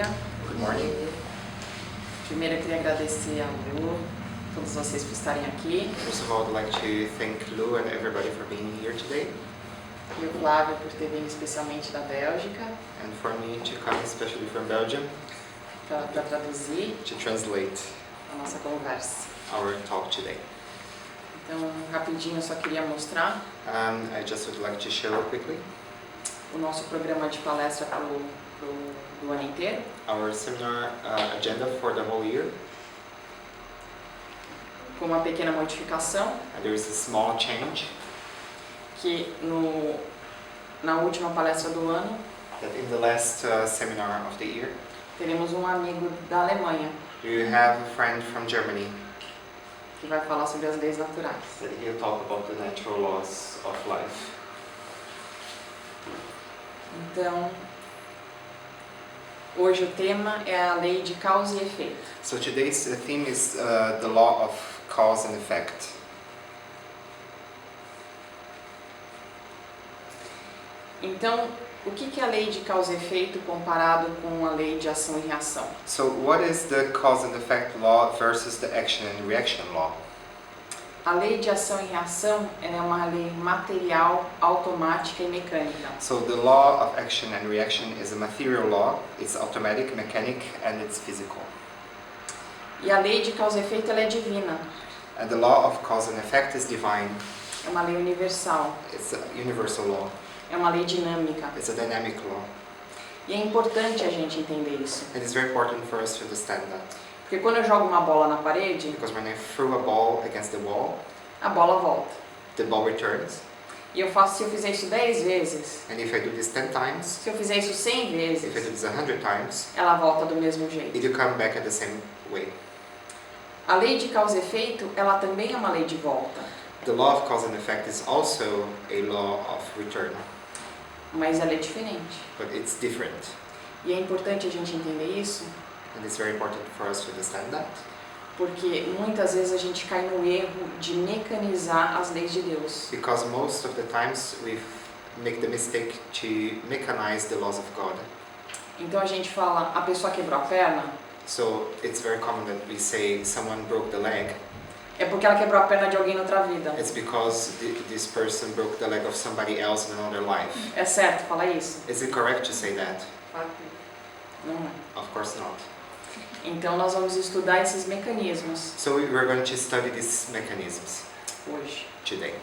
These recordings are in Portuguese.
dia. Good morning. Primeiro eu queria agradecer a Lu, todos vocês por estarem aqui, First of all, I'd like to thank Lou and everybody for being here today, e o Flávio por ter vindo especialmente da Bélgica and for me to come especially from Belgium para traduzir to translate a nossa conversa. our talk today. Então, rapidinho, eu só queria mostrar I just would like to show quickly o nosso programa de palestra do ano inteiro. our seminar agenda for the whole year. Com uma pequena modificação, And there is a small change que na última palestra do ano, that in the last seminar of the year, teremos um amigo da Alemanha, you have a friend from Germany que vai falar sobre as leis naturais. that he'll talk about the natural laws of life. Então, hoje o tema é a lei de causa e efeito. So today's theme is the law of cause and effect. Então, o que é a lei de causa e efeito comparado com a lei de ação e reação? So what is the cause and effect law versus the action and reaction law? A lei de ação e reação ela é uma lei material, automática e mecânica. So the law of action and reaction is a material law, it's automatic, mechanic, and it's physical. E a lei de causa e efeito ela é divina. And the law of cause and effect is divine, É uma lei universal. it's a universal law, É uma lei dinâmica. it's a dynamic law. E é importante a gente entender isso. And it's very important for us to understand that. Porque quando eu jogo uma bola na parede, Because when I throw a ball against the wall, a bola volta. the ball returns. E se eu fizer isso 10 vezes, And if I do this 10 times, se eu fizer isso 100 if I do vezes, this 100 times, ela volta do mesmo jeito. it will come back at the same way. A lei de causa e efeito, ela também é uma lei de volta. The law of cause and effect is also a law of return, Mas ela é diferente. but it's different. E é importante a gente entender isso, And it's very important for us to understand that, porque muitas vezes a gente cai no erro de mecanizar as leis de Deus. because most of the times we make the mistake to mechanize the laws of God. Então a gente fala, a pessoa quebrou a perna, So it's very common that we say someone broke the leg. é porque ela quebrou a perna de alguém na outra vida. It's because this person broke the leg of somebody else in another life. É certo falar isso? Is it correct to say that? Não é. Of course not. Então nós vamos estudar esses mecanismos So we're going to study these mechanisms hoje. today.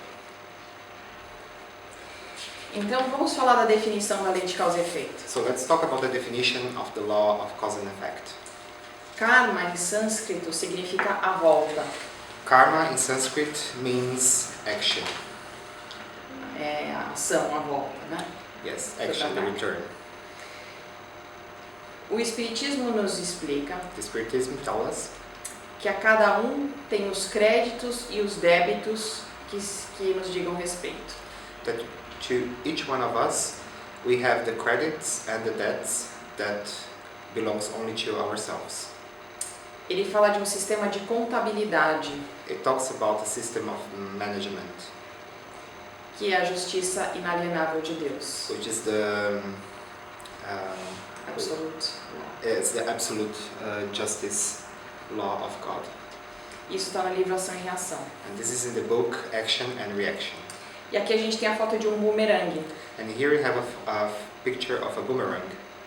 Então vamos falar da definição da lei de causa e efeito. So let's talk about the definition of the law of cause and effect. Karma em sânscrito significa a volta. Karma in Sanskrit means action. É a ação, a volta, né? Yes, action, the return. O Espiritismo nos explica The Spiritism tells us que a cada um tem os créditos e os débitos que nos digam respeito. that to each one of us we have the credits and the debts that belongs only to ourselves. Ele fala de um sistema de contabilidade, It talks about the system of management, que é a justiça inalienável de Deus. which is the Absoluto. it's the absolute justice law of God. Isso está no livro Ação e Reação. And this is in the book Action and Reaction. E aqui a gente tem a foto de um bumerangue. And here we have a picture of a boomerang.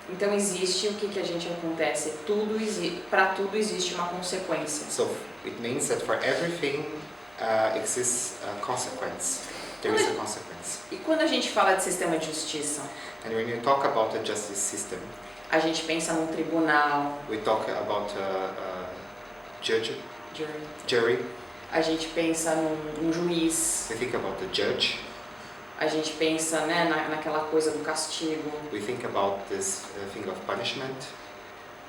Então existe o que a gente acontece, para tudo existe uma consequência. So it means that for everything exists a consequence. There is a consequence. E quando a gente fala de sistema de justiça, And when you talk about the justice system, a gente pensa num tribunal, we talk about a jury, a gente pensa num juiz, we think about the judge, a gente pensa, né, naquela coisa do castigo. we think about this thing of punishment.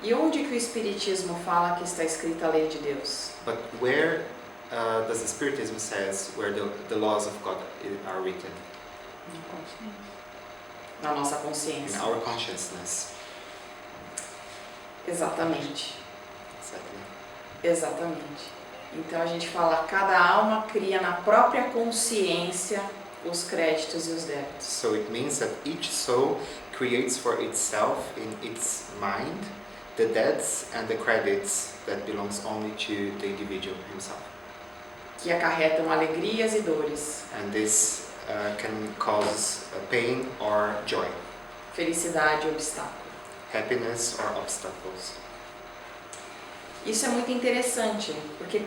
E onde que o Espiritismo fala que está escrita a lei de Deus? But where does the Spiritism says where the laws of God are written? Na nossa In consciência. our consciousness. Exatamente. Exactly. Exatamente. Então a gente fala, cada alma cria na própria consciência os créditos e os débitos. So it means that each soul creates for itself in its mind the debts and the credits that belongs only to the individual himself. que acarretam alegrias e dores, And this can cause pain or joy, felicidade e obstáculo. happiness or obstacles. Isso é muito interessante, porque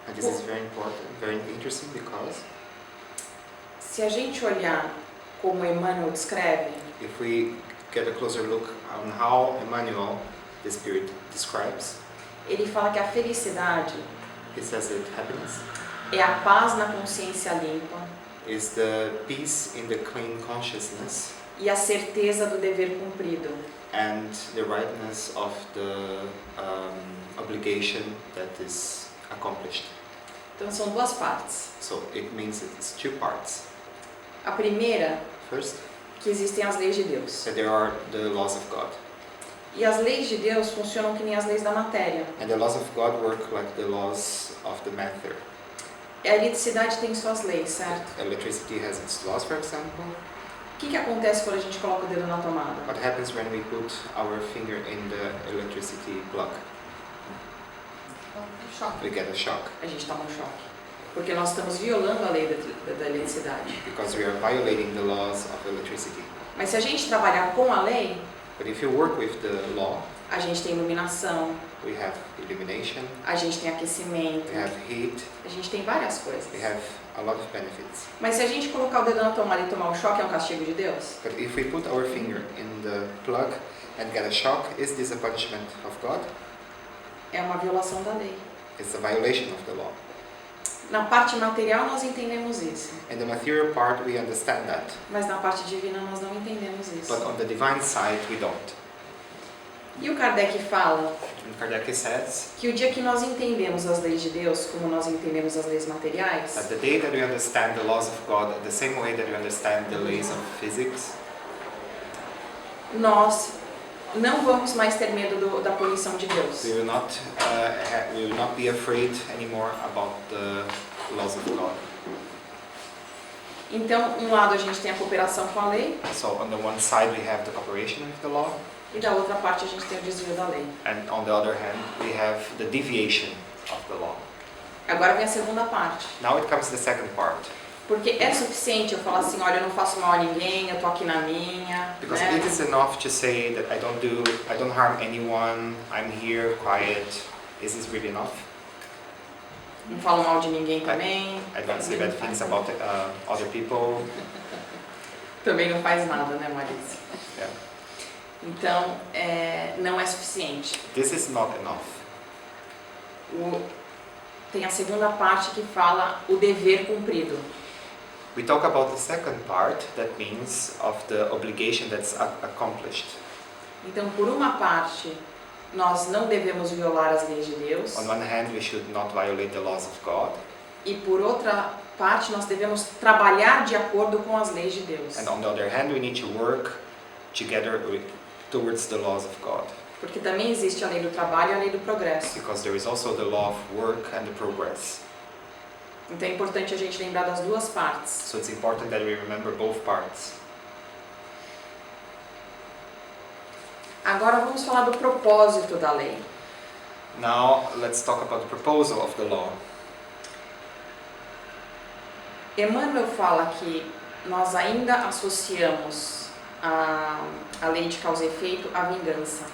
And this is very important, very interesting because se a gente olhar como Emmanuel descreve, if we get a closer look on how Emmanuel, the Spirit, describes, ele fala que a felicidade he says that happiness é a paz na consciência limpa is the peace in the clean consciousness e a certeza do dever cumprido. and the rightness of the obligation that is accomplished. Então são duas partes. So it means that it's two parts. A primeira, First, que existem as leis de Deus. that there are the laws of God. E as leis de Deus funcionam que nem as leis da matéria. And the laws of God work like the laws of the matter. A eletricidade tem suas leis, certo? Electricity has its laws, for example. O que acontece quando a gente coloca o dedo na tomada? What happens when we put our finger in the electricity plug? We get a shock A gente toma um choque. Porque nós estamos violando a lei da eletricidade. because we are violating the laws of electricity. Mas se a gente trabalhar com a lei, But if you work with the law, a gente tem iluminação, we have illumination, a gente tem aquecimento, we have heat, a gente tem várias coisas. we have a lot of benefits. Mas se a gente colocar o dedo na tomada e tomar um choque, é um castigo de Deus? But if we put our finger in the plug and get a shock, is this a punishment of God? É uma violação da lei. It's a violation of the law. Na parte material nós entendemos isso, In the material part, we understand that, mas na parte divina nós não entendemos isso. but on the divine side, we don't. E o Kardec fala And Kardec says que o dia que nós entendemos as leis de Deus como nós entendemos as leis materiais, that the day that we understand the laws of God the same way that we understand the laws of physics, nós não vamos mais ter medo da punição de Deus. we will not be afraid anymore about the laws of God. Então, um lado a gente tem a cooperação com a lei So on the one side, we have the cooperation with the law, e da outra parte a gente tem o desvio da lei. and on the other hand, we have the deviation of the law. Agora vem a segunda parte. Now it comes to the second part. Porque é suficiente eu falar assim, olha, eu não faço mal a ninguém, eu tô aqui na minha, Because né? it is enough to say that I don't harm anyone, I'm here, quiet. Is this really enough? Não falo mal de ninguém também. I don't say bad things about other people. Também não faz nada, né, Marisa? Yeah. Então, não é suficiente. This is not enough. Tem a segunda parte que fala o dever cumprido. We talk about the second part, that means of the obligation that's accomplished. Então, por uma parte, nós não devemos violar as leis de Deus. On one hand, we should not violate the laws of God, E por outra parte, nós devemos trabalhar de acordo com as leis de Deus. and on the other hand, we need to work together towards the laws of God, Porque também existe a lei do trabalho e a lei do progresso. because there is also the law of work and the progress. Então é importante a gente lembrar das duas partes. So it's important that we remember both parts. Agora vamos falar do propósito da lei. Now, let's talk about the proposal of the law. Emmanuel fala que nós ainda associamos a lei de causa e efeito à vingança.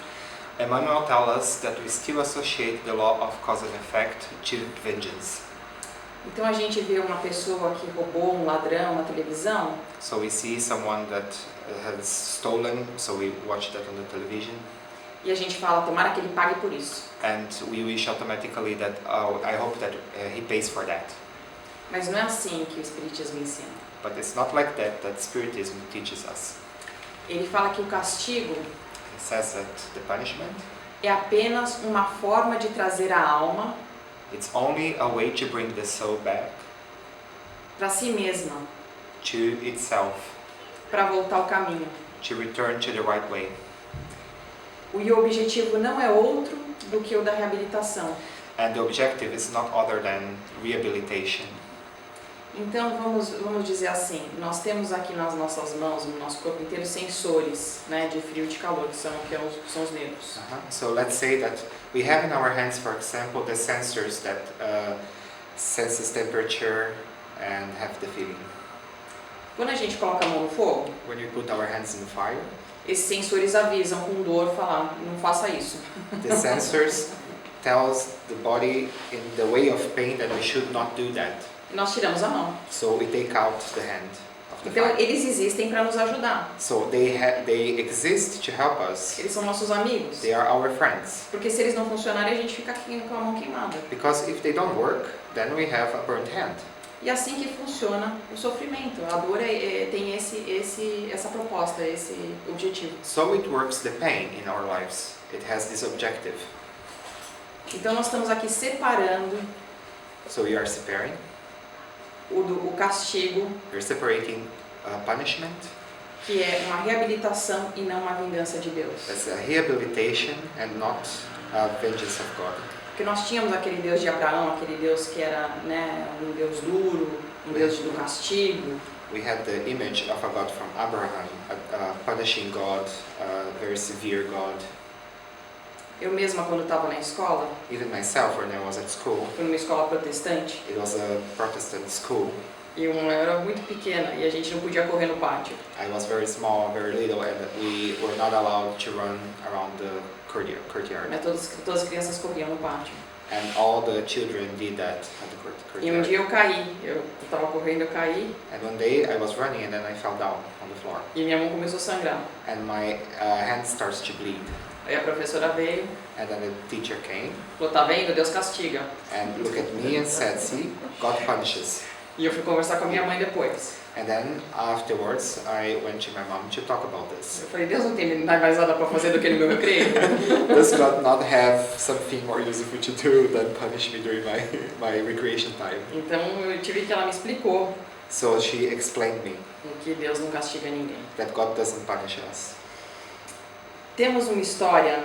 Emmanuel tells us that we still associate the law of cause and effect to vengeance. Então a gente vê uma pessoa que roubou um ladrão na televisão So we see someone that has stolen, so we watch that on the television, e a gente fala, tomara que ele pague por isso. and we wish automatically that, I hope that he pays for that. Mas não é assim que o Espiritismo ensina. But it's not like that Spiritism teaches us. Ele fala que o castigo It says that the punishment, é apenas uma forma de trazer a alma it's only a way to bring the soul back para si mesma, to itself, para voltar ao caminho. to return to the right way. E o objetivo não é outro do que o da reabilitação. And the objective is not other than rehabilitation. Então vamos dizer assim, nós temos aqui nas nossas mãos, no nosso corpo inteiro, sensores, né, de frio e de calor, que são os nervos. So let's say that we have in our hands, for example, the sensors that senses temperature and have the feeling. Quando a gente coloca a mão no fogo, When we put our hands in the fire, esses sensores avisam com dor, falar, não faça isso. the sensors tells the body in the way of pain that we should not do that. E nós tiramos a mão. So we take out the hand of the Então fire. eles existem para nos ajudar. So they exist to help us. Eles são nossos amigos. They are our friends. Porque se eles não funcionarem, a gente fica aqui com a mão queimada. Because if they don't work, then we have a burnt hand. E é assim que funciona o sofrimento. A dor tem essa proposta, esse objetivo. So it works the pain in our lives. It has this objective. Então nós estamos aqui separando So we are separating. o castigo, We're separating punishment. que é uma reabilitação e não uma vingança de Deus. That's a rehabilitation and not a vengeance of God. Porque nós tínhamos aquele Deus de Abraão, aquele Deus que era, né, um Deus duro, um Deus do castigo. We had the image of a God from Abraham, a punishing God, a very severe God. Eu mesma, quando estava na escola, Even myself, when I was at school, fui numa escola protestante, it was a Protestant school. e eu era muito pequena e a gente não podia correr no pátio. I was very small, very little, and we were not allowed to run around the courtyard. Né, todas as crianças corriam no pátio. And all the children did that at the E um courtyard. dia eu caí, eu estava correndo, eu caí, And one day I was running and then I fell down on the floor. e minha mão começou a sangrar. And my hand starts to bleed. Aí a professora veio, And then the teacher came falou, tá vendo? Deus castiga. and looked at me and said, see, God punishes. E eu fui conversar com a minha mãe depois. And then afterwards I went to my mom to talk about this. Eu falei, Deus não tem mais nada para fazer do que no meu recreio. Does God not have something more useful to do than punish me during my recreation time? Então eu tive que ela me explicou So she explained me que Deus não castiga ninguém. that God doesn't punish us. Temos uma história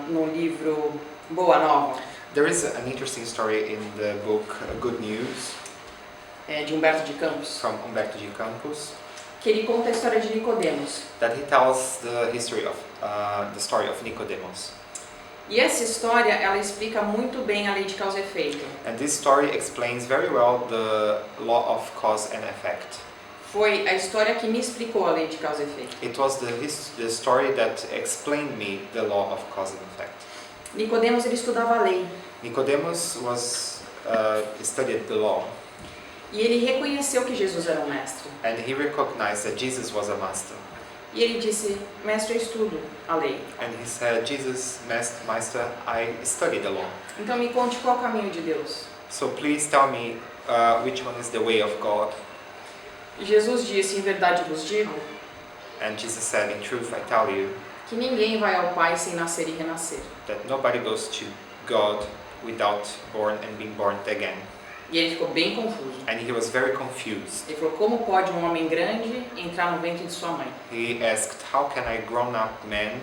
no livro Boa Nova, There is an interesting story in the book Good News de Humberto de Campos, from Humberto de Campos que ele conta a história de Nicodemos. that he tells the history of the story of Nicodemus. E essa história, ela explica muito bem a lei de causa e efeito. And this story explains very well the law of cause and effect. Foi a história que me explicou a lei de causa e efeito. It was the story that explained me the law of cause and effect. Nicodemos, ele estudava a lei. Nicodemus studied the law, E ele reconheceu que Jesus era um mestre. and he recognized that Jesus was a master. E ele disse, mestre, eu estudo a lei. And he said, Jesus, Master, I study the law. Então me conte qual é o caminho de Deus. So please tell me which one is the way of God. E Jesus disse, em verdade vos digo, And Jesus said, in truth I tell you, que ninguém vai ao Pai sem nascer e renascer. that nobody goes to God without being born again. E ele ficou bem confuso. And he was very confused. Ele falou, como pode um homem grande entrar no ventre de sua mãe? He asked, how can a grown-up man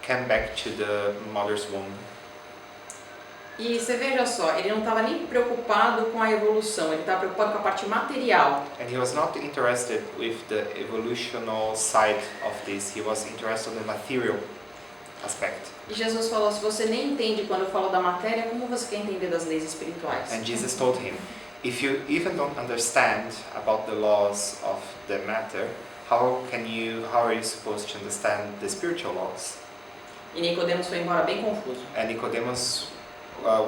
come back to the mother's womb? E você veja só, ele não estava nem preocupado com a evolução, ele estava preocupado com a parte material. And he was not interested with the evolutional side of this. He was interested in the material aspect. E Jesus falou, se você nem entende quando eu falo da matéria, como você quer entender das leis espirituais? And Jesus told him, if you even don't understand about the laws of the matter, how are you supposed to understand the spiritual laws? E Nicodemos foi embora bem confuso. And Nicodemus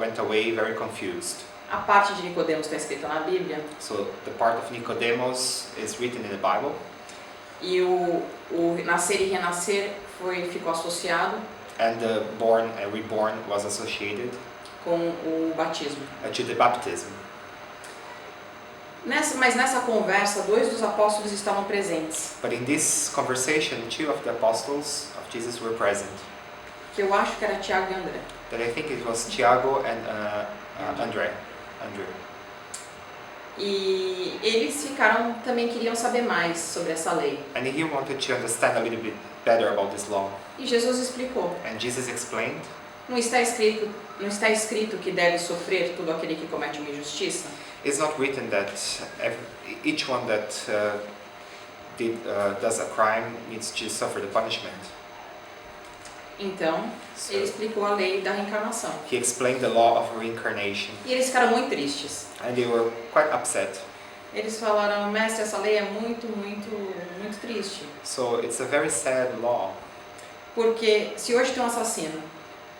went away very confused. A parte de Nicodemos está escrita na Bíblia. So the part of Nicodemus is written in the Bible. E o nascer e renascer ficou associado And the born and reborn was associated com o batismo. to the baptism. Mas nessa conversa, 2 dos apóstolos estavam presentes. But in this conversation, 2 of the apostles of Jesus were present. Que eu acho que era Tiago e André. That I think it was Tiago and Andrew. E eles também queriam saber mais sobre essa lei. And he wanted to understand a little bit better about this law. E Jesus explicou. And Jesus explained Não está escrito que deve sofrer todo aquele que comete uma injustiça? It's not written that each one that does a crime needs to suffer the punishment. Então, ele explicou a lei da reencarnação. He explained the law of reincarnation, E eles ficaram muito tristes. and they were quite upset. Eles falaram, mestre, essa lei é muito triste. So it's a very sad law, Porque se hoje tem um assassino,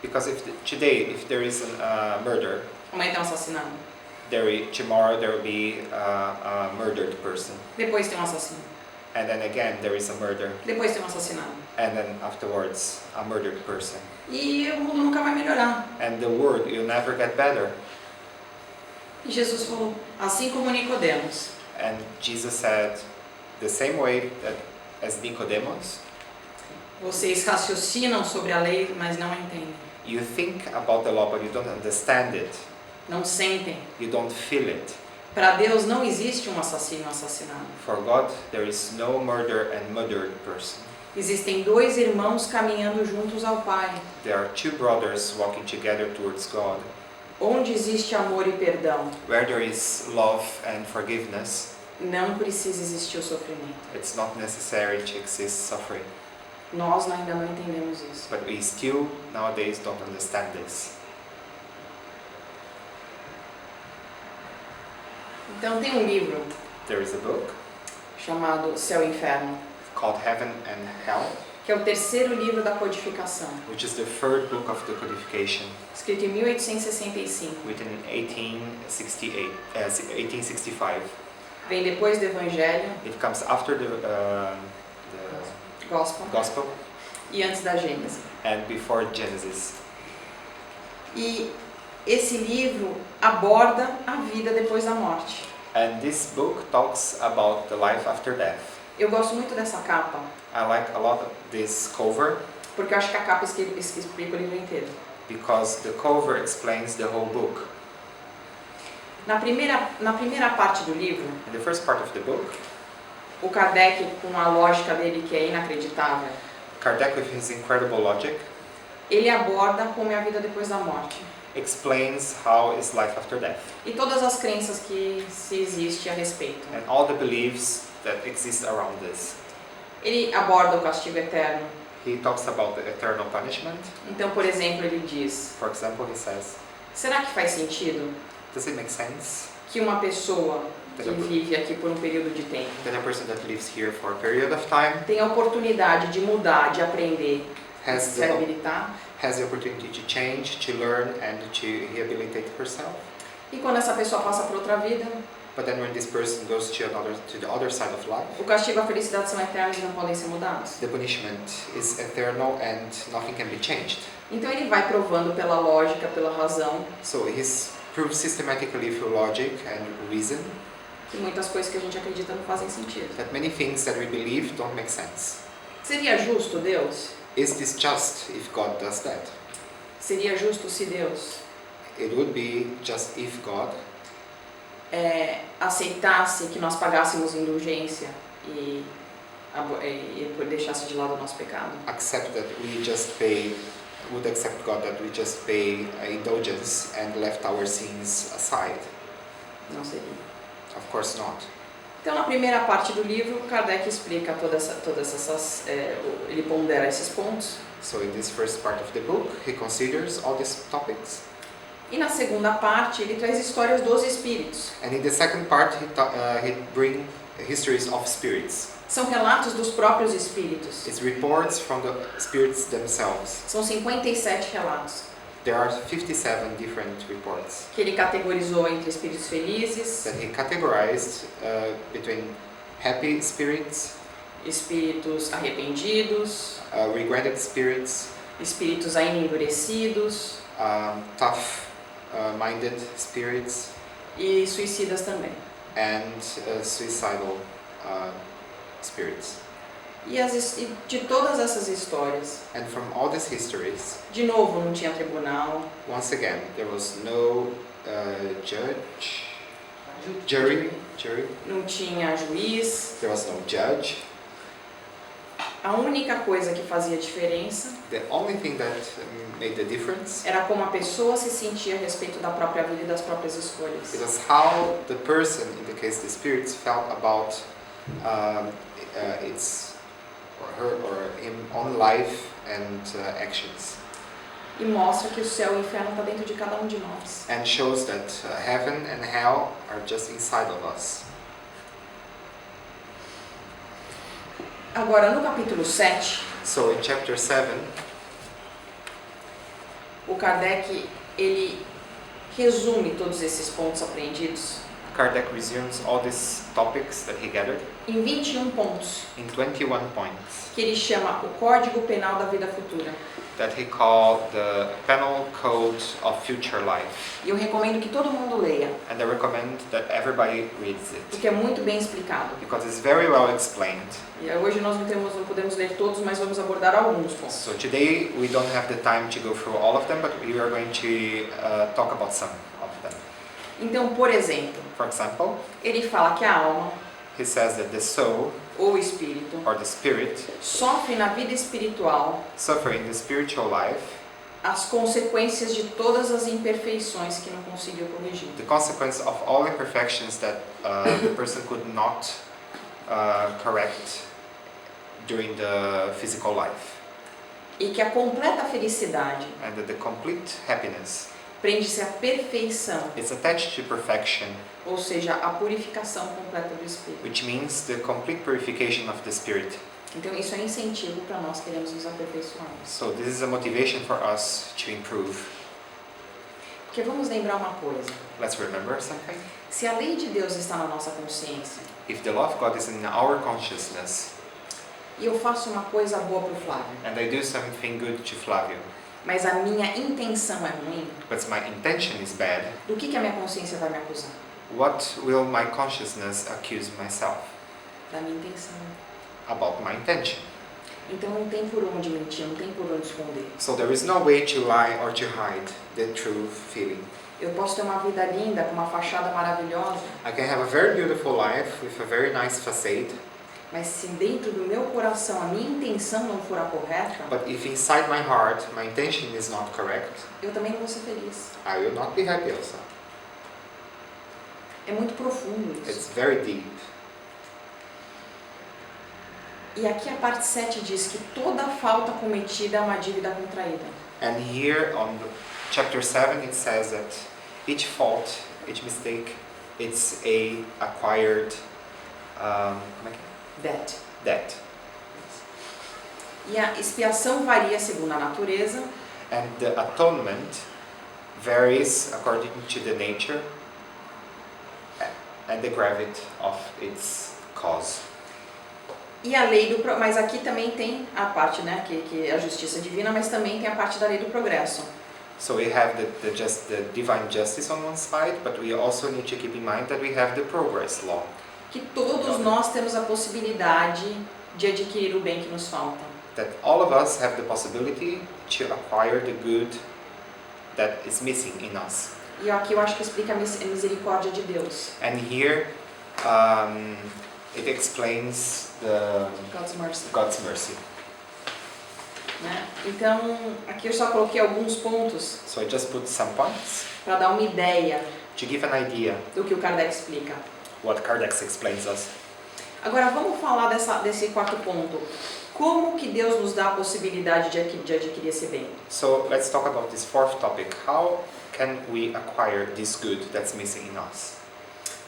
because today, if there is a murder, amanhã tem um assassinado, tomorrow there will be a murdered person, depois tem um assassino, and then again there is a murder, depois tem um assassinado. and then afterwards a murdered person. E o mundo nunca vai melhorar. And the world will never get better. E Jesus falou, assim como Nicodemos, And Jesus said, the same way that as Nicodemus, vocês raciocinam sobre a lei, mas não a entendem. you think about the law but you don't understand it, Não sentem. you don't feel it. Para Deus não existe um assassino e um assassinado. For God, there is no murder and murdered person. Existem dois irmãos caminhando juntos ao Pai. There are two brothers walking together towards God. Onde existe amor e perdão, Where there is love and forgiveness, não precisa existir o sofrimento. it's not necessary to exist suffering. Nós ainda não entendemos isso. But we still nowadays don't understand this. Então tem um livro There is a book chamado Céu e Inferno, called Heaven and Hell, que é o terceiro livro da codificação, which is the third book of the codification, escrito em 1865. written in 1865. Vem depois do Evangelho, It comes after the Gospel, Gospel e antes da Gênesis. and before Genesis. E esse livro aborda a vida depois da morte. And this book talks about the life after death. Eu gosto muito dessa capa, I like a lot of this cover porque eu acho que a capa explica o livro inteiro. because the cover explains the whole book. Na primeira parte do livro, In the first part of the book, o Kardec, com a lógica dele que é inacreditável, Kardec, with his incredible logic, ele aborda como é a vida depois da morte. explains how is life after death E todas as crenças que se existe a respeito. and all the beliefs that exist around this. Ele aborda o castigo eterno. He talks about the eternal punishment. Então, por exemplo, ele diz, For example, he says, será que faz sentido does it make sense que uma pessoa que vive aqui por um período de tempo that a person that lives here for a period of time tem a oportunidade de mudar, de aprender, de has se the, habilitar, has the opportunity to change, to learn, and to rehabilitate herself? e quando essa pessoa passa por outra vida, But then when this person goes to the other side of life, o castigo e a felicidade são eternos e não podem ser mudados. the punishment is eternal and nothing can be changed. Então ele vai provando pela lógica, pela razão, So he's proved systematically through logic and reason que muitas coisas que a gente acredita não fazem sentido. that many things that we believe don't make sense. Seria justo Deus? Is this just if God does that? Seria justo se Deus It would be just if God aceitasse que nós pagássemos indulgência e deixasse de lado o nosso pecado? accept that we just pay, would accept God that we just pay indulgence and left our sins aside? Não seria. Of course not. Então, na primeira parte do livro, Kardec explica todas essas, ele pondera esses pontos. So in this first part of the book, he considers all these topics. E na segunda parte, ele traz histórias dos espíritos. And in the second part, he brings histories of spirits. São relatos dos próprios espíritos. It's reports from the spirits themselves. São 57 relatos There are 57 different reports que ele categorizou entre espíritos felizes, that he categorized between happy spirits, espíritos arrependidos, regretted spirits, espíritos ainda endurecidos tough-minded spirits, e suicidas também. and suicidal spirits. E de todas essas histórias, And from all these histories, de novo, não tinha tribunal, once again, there was no jury, não tinha juiz, there was no judge, A única coisa que fazia diferença The only thing that made the difference, era como a pessoa se sentia a respeito da própria vida e das próprias escolhas. it was how the person, in the case the spirits, felt about its or her or him own life and actions, E mostra que o céu e o inferno está dentro de cada um de nós. and shows that heaven and hell are just inside of us. Agora, no capítulo 7, So in chapter 7, o Kardec, ele resume todos esses pontos aprendidos Kardec resumes all these topics that he gathered em 21 pontos, in 21 points que ele chama o Código Penal da Vida Futura. that he called the Penal Code of Future Life. E eu recomendo que todo mundo leia, And I recommend that everybody reads it porque é muito bem explicado. because it's very well explained. E hoje nós não podemos ler todos, mas vamos abordar alguns pontos. So today we don't have the time to go through all of them, but we are going to talk about some of them. Então, por exemplo, For example, ele fala que a alma, he says that the soul ou o espírito, or the spirit sofre na vida espiritual suffer in the spiritual life as consequências de todas as imperfeições que não conseguiu corrigir. the consequence of all imperfections that the person could not correct during the physical life, E que a completa felicidade and that the complete happiness prende-se à perfeição, is attached to perfection, ou seja, a purificação completa do espírito. which means the complete purification of the spirit. Então isso é incentivo para nós queremos nos aperfeiçoarmos. So this is a motivation for us to improve. Porque vamos lembrar uma coisa, Let's remember something. se a lei de Deus está na nossa consciência, If the love of God is in our consciousness, e eu faço uma coisa boa para o Flávio, and I do something good to Flavio, mas a minha intenção é ruim, but my intention is bad, do que a minha consciência vai me acusar? what will my consciousness accuse myself Da minha intenção. about my intention? Então não tem por onde mentir, não tem por onde esconder. So there is no way to lie or to hide the true feeling. Eu posso ter uma vida linda, com uma fachada maravilhosa, I can have a very beautiful life with a very nice facade, mas se dentro do meu coração a minha intenção não for a correta, but if inside my heart my intention is not correct, eu também não vou ser feliz. I will not be happy also. É muito profundo isso. It's very deep. E aqui a parte 7 diz que toda falta cometida é uma dívida contraída. And here on the chapter 7 it says that each fault, each mistake, it's a acquired Debt. debt. E a expiação varia segundo a natureza, And the atonement varies according to the nature and the gravity of its cause. e a lei do mas aqui também tem a parte, né, que é a justiça divina, mas também tem a parte da lei do progresso. So we have the divine justice on one side, but we also need to keep in mind that we have the progress law. Que todos nós temos a possibilidade de adquirir o bem que nos falta. That all of us have the possibility to acquire the good that is missing in us. E aqui eu acho que explica a misericórdia de Deus. And here it explains God's mercy. Né? Então, aqui eu só coloquei alguns pontos So I just put some points para dar uma ideia to give an idea do que o Kardec explica. what Kardec explains us. Agora vamos falar desse quarto ponto. Como que Deus nos dá a possibilidade de adquirir esse bem? So let's talk about this fourth topic. How can we acquire this good that's missing in us?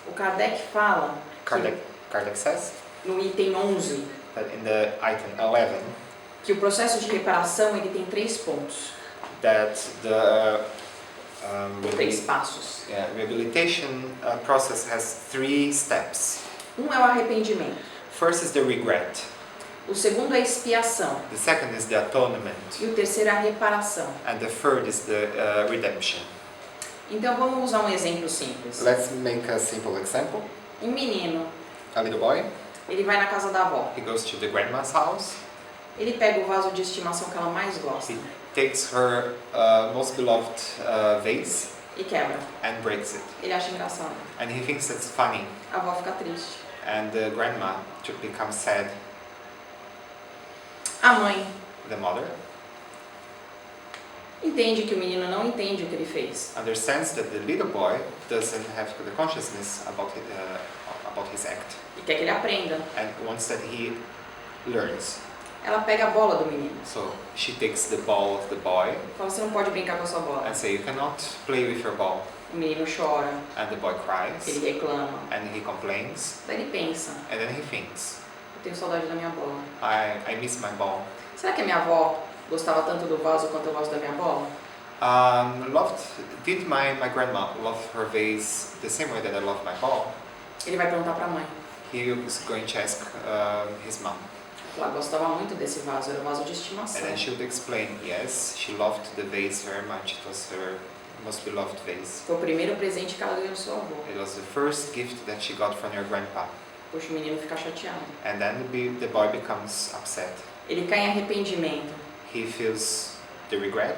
O Kardec fala Kardec says no item 11 that in the item 11 que o processo de reparação ele tem 3 pontos, that the 3 passos. rehabilitation process has 3 steps. Um é o arrependimento. First is the regret. O segundo é a expiação. The second is the atonement. E o terceiro é a reparação. And the third is the redemption. Então vamos usar um exemplo simples. Let's make a simple example. Um menino, A little boy, ele vai na casa da avó. he goes to the grandma's house. Ele pega o vaso de estimação que ela mais gosta He takes her most beloved vase e quebra. and breaks it. Ele acha engraçado. And he thinks it's funny. A avó fica triste. And the grandma becomes sad. A mãe the mother, entende que o menino não entende o que ele fez. understands that the little boy doesn't have the consciousness about his act E quer que ele aprenda. and wants that he learns. Ela pega a bola do menino. So she takes the ball of the boy Fala, você não pode brincar com a sua bola. and say, you cannot play with your ball. O menino chora, And the boy cries ele reclama. and he complains Daí ele pensa, and then he thinks, eu tenho saudade da minha bola. I miss my ball. Será que a minha avó gostava tanto do vaso quanto eu gosto da minha bola? Did my grandma love her vase the same way that I love my ball? Ele vai perguntar pra mãe. He is going to ask his mom. Ela gostava muito desse vaso, era um vaso de And estimação. then she would explain, yes, she loved the vase very much. It was her most beloved vase. Foi o primeiro presente que ela ganhou do seu avô. It was the first gift that she got from your grandpa. Poxa, o menino fica chateado. And then the boy becomes upset. Ele cai em arrependimento. He feels the regret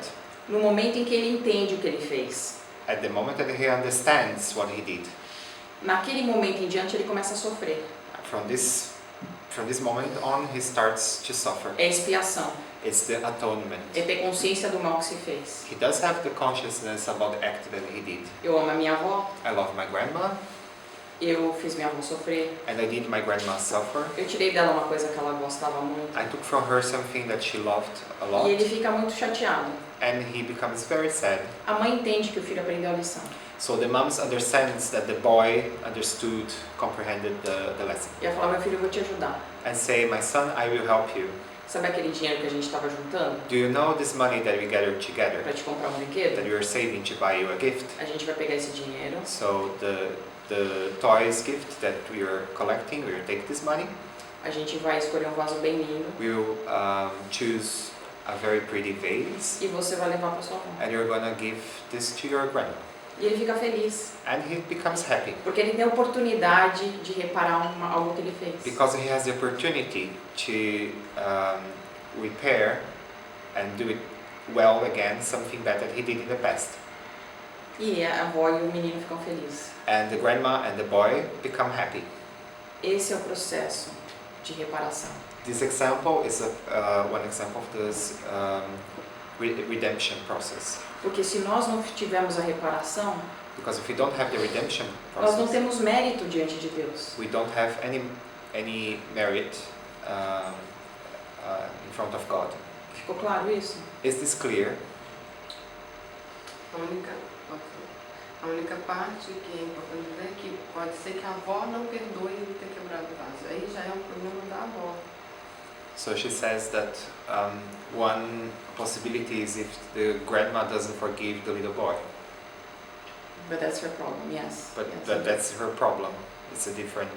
No momento em que ele entende o que ele fez. at the moment that he understands what he did. Naquele momento em diante ele começa a sofrer. From this moment on, he starts to suffer. É expiação. It's the atonement. É ter consciência do mal que se fez. He does have the consciousness about the act that he did. Eu amo a minha avó. I love my grandma, Eu fiz minha avó sofrer. and I did my grandma suffer. Eu tirei dela uma coisa que ela gostava muito. I took from her something that she loved a lot, E ele fica muito chateado. and he becomes very sad. A mãe entende que o filho aprendeu a lição. So the mom understands that the boy understood, comprehended the lesson, E ela fala, meu filho, eu vou te ajudar. and say, my son, I will help you. Sabe aquele dinheiro que a gente estava juntando Do you know this money that we gathered together, para te comprar um that brinquedo? we are saving to buy you a gift? A gente vai pegar esse dinheiro, So the toys gift that we are collecting, we will take this money. a gente vai escolher um vaso bem lindo We'll choose a very pretty vase, e você vai levar para sua avó. and you're gonna give this to your grandma. E ele fica feliz, And he becomes happy porque ele tem a oportunidade de reparar algo que ele fez. because he has the opportunity to repair and do it well again, something bad that he did in the past. E a avó e o menino ficam felizes. And the grandma and the boy become happy. Esse é o processo de reparação. This example is one example of this redemption process. Porque se nós não tivermos a reparação, Because if we don't have the redemption nós não process, temos mérito diante de Deus. we don't have any merit in front of God. Ficou claro isso? Is this clear? A única parte que é importante dizer é que pode ser que a avó não perdoe ele ter quebrado o vaso. Aí já é um problema da avó. So she says that one possibility is if the grandma doesn't forgive the little boy, But that's her problem, yes. but Yes. that's her problem. It's a different.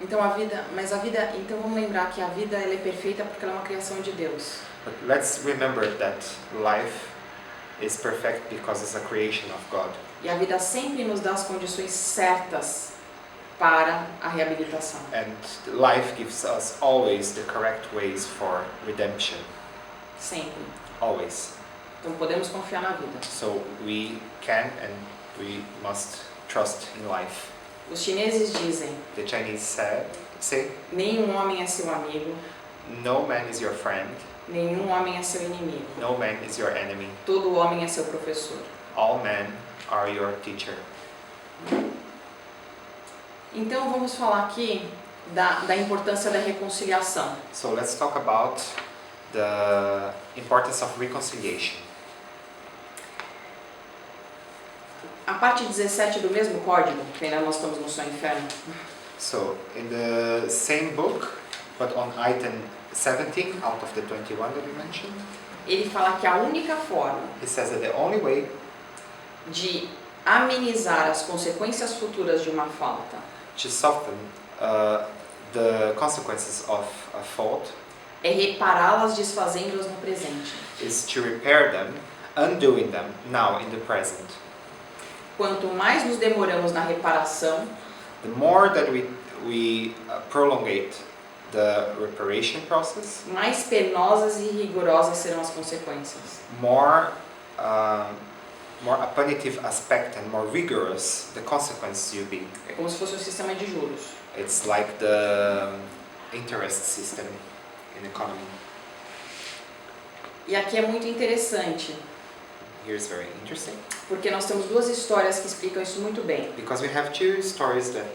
Então então vamos lembrar que a vida ela é perfeita porque ela é uma criação de Deus. But let's remember that life is perfect because it's a creation of God, E a vida sempre nos dá as condições certas para a reabilitação. and life gives us always the correct ways for redemption. Sempre. Always. Então podemos confiar na vida. So we can and we must trust in life. Os chineses dizem, The Chinese say, nenhum homem é seu amigo, no man is your friend, nenhum homem é seu inimigo. no man is your enemy. Todo homem é seu professor. All men are your teacher. Então vamos falar aqui da importância da reconciliação. So let's talk about the importance of reconciliation. A parte 17 do mesmo código, que ainda nós estamos no Céu e Inferno, So in the same book, but on item 17 out of the 21 that we mentioned, ele fala que a única forma he says that the only way de amenizar as consequências futuras de uma falta to soften the consequences of a fault é repará-las desfazendo-as no presente. is to repair them, undoing them now in the present. Quanto mais nos demoramos na reparação, The more that we prolongate the reparation process, mais penosas e rigorosas serão as consequências. more a punitive aspect and more rigorous the consequences will be. É como se fosse um sistema de juros. It's like the interest system. in economy. E aqui é muito interessante, Here's very interesting, porque nós temos duas histórias que explicam isso muito bem. because we have two stories that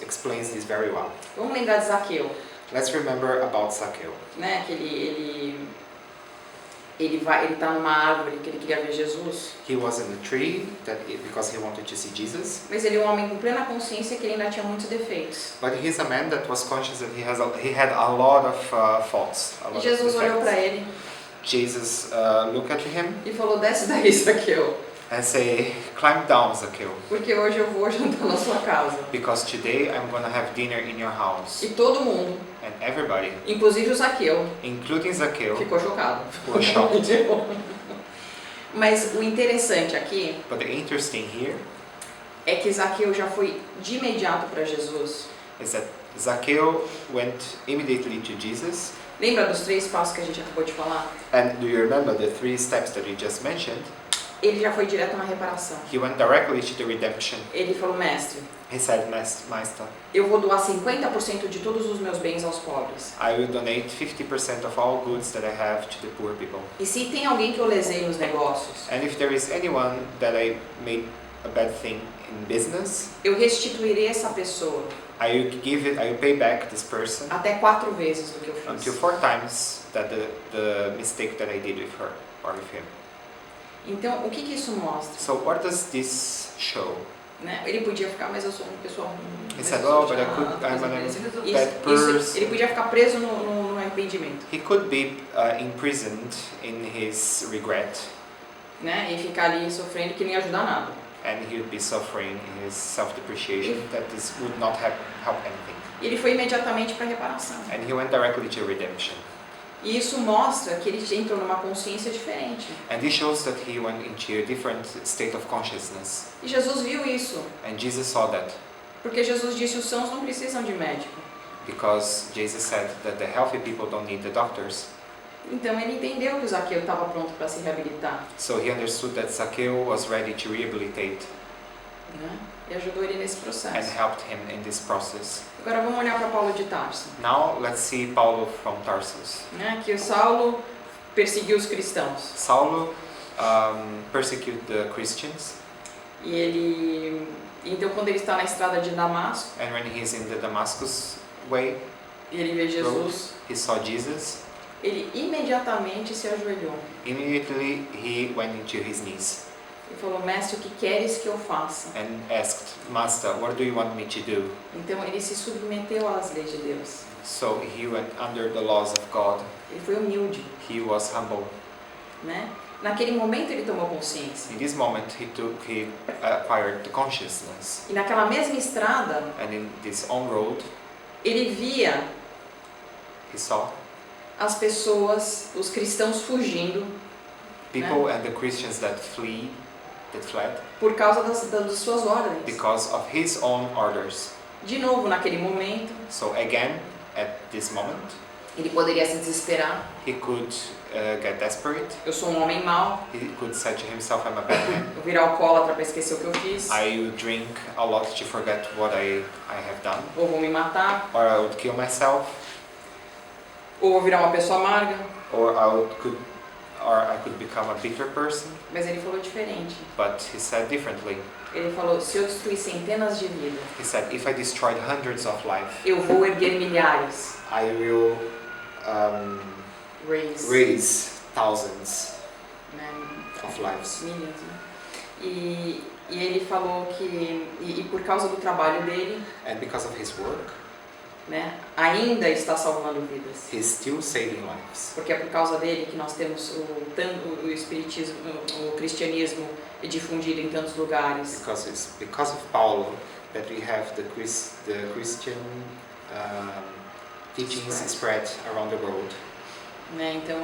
explains this very well. Vamos lembrar de Zaqueu, Let's remember about Zacchaeus. né? Que ele tá numa árvore que ele queria ver Jesus, He was in a tree because he wanted to see Jesus. mas ele é um homem com plena consciência que ele ainda tinha muitos defeitos. But he's a man that was conscious that he had a lot of faults. A E lot Jesus of olhou defects. para ele Jesus looked at him e falou: desce daí, Zaqueu, and say, "Climb down, Zacchaeus, porque hoje eu vou jantar na sua casa. because today I'm gonna have dinner in your house." E todo mundo, And everybody, inclusive o Zaqueu, including Zacchaeus, ficou chocado. was shocked. Mas o interessante aqui But the interesting here é que Zaqueu já foi de imediato para Jesus. is that Zacchaeus went immediately to Jesus. Lembra dos 3 passos que a gente acabou de falar? And do you remember the 3 steps that you just mentioned? Ele já foi direto na reparação. He went directly to the redemption. Ele falou: mestre, He said, Master, eu vou doar 50% de todos os meus bens aos pobres. I will donate 50% of all goods that I have to the poor people. E se tem alguém que eu lesei nos negócios, And if there is anyone that I made a bad thing in business, eu restituirei essa pessoa I will pay back this person até 4 vezes do que eu until fiz. 4 times that the mistake that I did with her or with him. Então, o que isso mostra? So what does this show? Né? Ele podia ficar, mas eu sou uma pessoa ruim. He mas said, eu sou oh, but I chato, could, I'm mas an eu- bad person. ele podia ficar preso no arrependimento, He could be imprisoned in his regret, né? E ficar ali sofrendo que não ia ajudar nada. and he would be suffering in his self-depreciation that this would not help anything. E ele foi imediatamente para a reparação. And he went directly to redemption. E isso mostra que ele entrou numa consciência diferente. And this shows that he went into a different state of consciousness. E Jesus viu isso, And Jesus saw that, porque Jesus disse: os sãos não precisam de médico. because Jesus said that the healthy people don't need the doctors. Então ele entendeu que o Zaqueu estava pronto para se reabilitar, So he understood that Zacchaeus was ready to rehabilitate né? E ajudou ele nesse and processo. helped him in this process. Agora vamos olhar para Paulo de Tarso, Now let's see Paulo from Tarsus. né? Que o Saulo perseguiu os cristãos Saulo persecuted the Christians, e ele, então quando ele está na estrada de Damasco, and when he's in the Damascus way, e ele vê Jesus, he saw Jesus. ele imediatamente se ajoelhou Immediately he went into his knees e falou: mestre, o que queres que eu faça? and asked, Master, what do you want me to do? Então ele se submeteu às leis de Deus. So he went under the laws of God. Ele foi humilde, He was humble. né? Naquele momento ele tomou consciência. In this moment he acquired the consciousness. E naquela mesma estrada, And in this own road ele via he saw as pessoas, os cristãos fugindo people and the Christians that fled por causa das suas ordens. because of his own orders. De novo, naquele momento, So again, at this moment, ele poderia se desesperar. he could get desperate. Eu sou um homem mau, He could say to himself, I'm a bad man. eu virar alcoólatra para esquecer o que eu fiz, I would drink a lot to forget what I have done. ou vou me matar, Or I would kill myself. ou vou virar uma pessoa amarga. Or I could become a bitter person. Mas ele falou diferente. But he said differently. Ele falou: se eu destruir centenas de vidas, He said, if I destroyed hundreds of lives, eu vou erguer milhares. I will Raise. raise thousands Né? of lives. Millions, né? E ele falou que, e por causa do trabalho dele, And because of his work, né, ainda está salvando vidas. he's still saving lives. Porque é por causa dele que nós temos o espiritismo, o cristianismo difundido em tantos lugares. Because it's because of Paulo that we have the Christian teachings spread around the world. Né? Então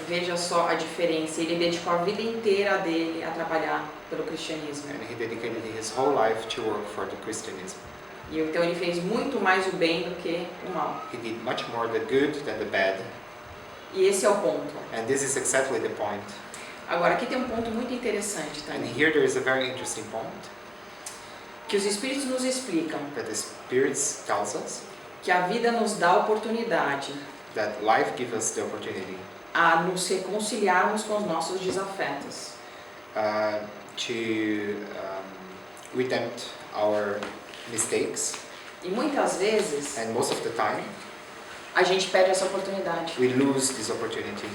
veja só a diferença. Ele dedicou a vida inteira dele a trabalhar pelo cristianismo. And he dedicated his whole life to work for the Christianism. E então ele fez muito mais o bem do que o mal. He did much more the good than the bad. E esse é o ponto. And this is exactly the point. Agora aqui tem um ponto muito interessante And também, here there is a very interesting point que os espíritos nos explicam that the spirits tells us que a vida nos dá a oportunidade that life gives us the opportunity a nos reconciliarmos com os nossos desafetos. to redempt our mistakes, E muitas vezes and most of the time a gente perde essa oportunidade. we lose this opportunity.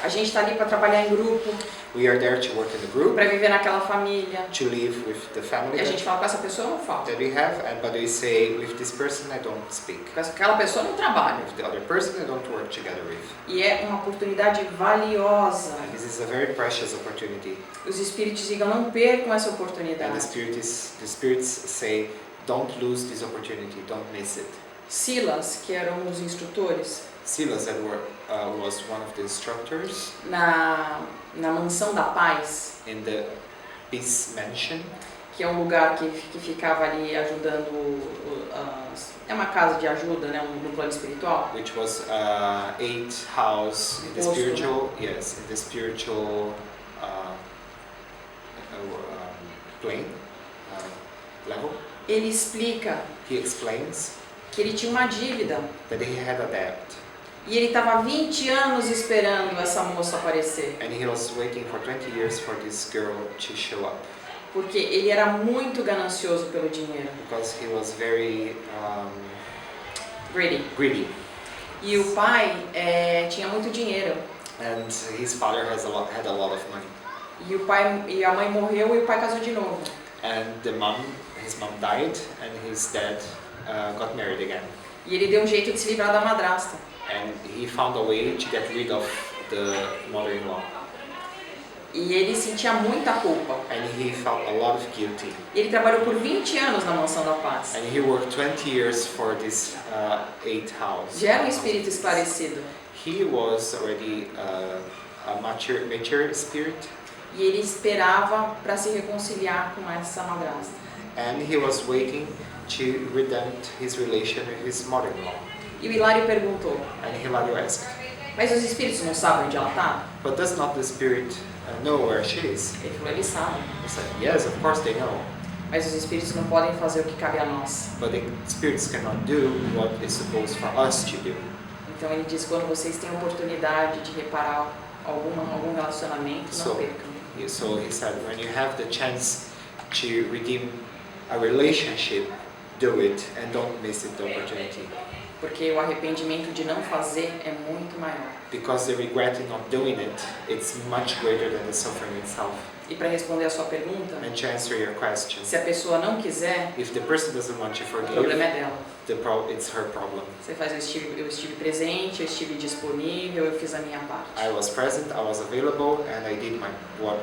A gente está ali para trabalhar em grupo, We are there to work in the group, para viver naquela família. to live with the family E a gente fala, com essa pessoa eu não falo, that we have, but we say, with this person I don't speak. com aquela pessoa eu não trabalho. With the other person I don't work together with. E é uma oportunidade valiosa. And this is a very precious opportunity. Os espíritos digam, não percam essa And oportunidade. the spirits say, don't lose this opportunity, don't miss it. Silas, que era um dos instrutores, Silas was one of the instructors na Mansão da Paz, in the Peace Mansion, que é um lugar que ficava ali ajudando, é uma casa de ajuda, né, no plano espiritual. which was aid house in the Posto, spiritual, yes, in the spiritual plane level. Ele explica He explains que ele tinha uma dívida that he had a debt, e ele estava 20 anos esperando essa moça aparecer, and he was waiting for 20 years for this girl to show up, porque ele era muito ganancioso pelo dinheiro, because he was very greedy. greedy, E o pai tinha muito dinheiro. and his father had a lot of money, E a mãe morreu e o pai casou de novo. and his mom died, and his dad got married again, E ele deu um jeito de se livrar da madrasta. and he found a way to get rid of the mother-in-law, E ele sentia muita culpa. and he felt a lot of guilty, E ele trabalhou por 20 anos na Mansão da Paz. and he worked 20 years for this aid house. Já era um espírito esclarecido. He was already a mature spirit, E ele esperava para se reconciliar com essa madrasta. and he was waiting to redempt his relation with his mother-in-law. E o Hilário perguntou, And Hilario asked, mas os espíritos não sabem onde ela está? but does not the spirit know where she is? Ele falou, eles sabem. He said, yes, of course they know, Mas os espíritos não podem fazer o que cabe a nós. but the spirits cannot do what is supposed for us to do. Então ele diz, quando vocês têm a oportunidade de reparar algum relacionamento, não So- percam. So he said, when you have the chance to redeem a relationship, do it and don't miss it, the opportunity. Porque o arrependimento de não fazer é muito maior. Because the regret in not doing it, it's much greater than the suffering itself. E para responder a sua pergunta, And to answer your question, se a pessoa não quiser, if the person doesn't want to o forgive, problema é dela. it's her problem. Você faz, eu estive presente, eu estive disponível, eu fiz a minha parte. I was present, I was available, and I did what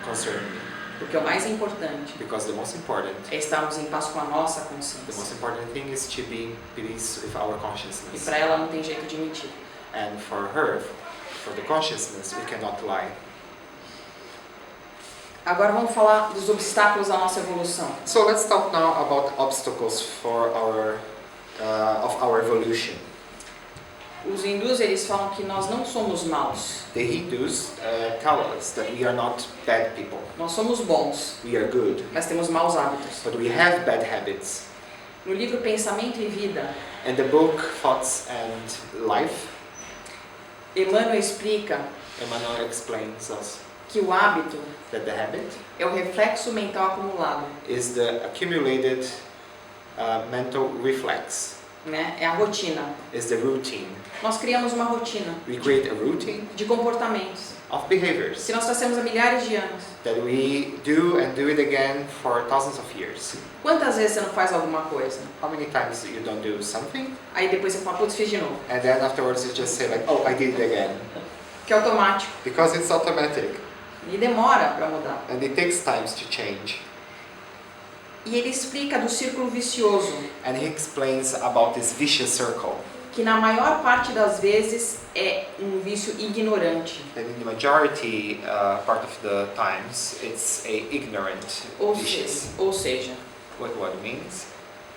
concerned me. Porque o mais importante Because the most important é estarmos em paz com a nossa The most consciência. important thing is to be peace with our E consciousness. para ela não tem jeito de mentir. And for her, for the consciousness, we cannot lie. Agora vamos falar dos obstáculos à nossa evolução. So let's talk now about obstacles for of our evolution. Os hindus, eles falam que nós não somos maus, The Hindus tell us that we are not bad people. nós somos bons, We are good, mas temos maus hábitos. but we have bad habits. No livro Pensamento e Vida, And the book Thoughts and Life, Emmanuel explica Emmanuel explains us que o hábito that the habit é o reflexo mental acumulado, is the accumulated mental reflex, né? É a rotina. is the routine. Nós criamos uma rotina We create a routine de comportamentos of behaviors que nós fazemos há milhares de anos. that we do and do it again for thousands of years. Quantas vezes você não faz alguma coisa? How many times you don't do something Aí depois você fala, putz, fiz de novo. and then afterwards you just say like, oh, I did it again, Que é automático. because it's automatic E demora para mudar. and it takes times to change. E ele explica do círculo vicioso, And he explains about this vicious circle, que na maior parte das vezes é um vício ignorante. that in the majority part of the times it's a ignorant vicious. Ou seja, What it means?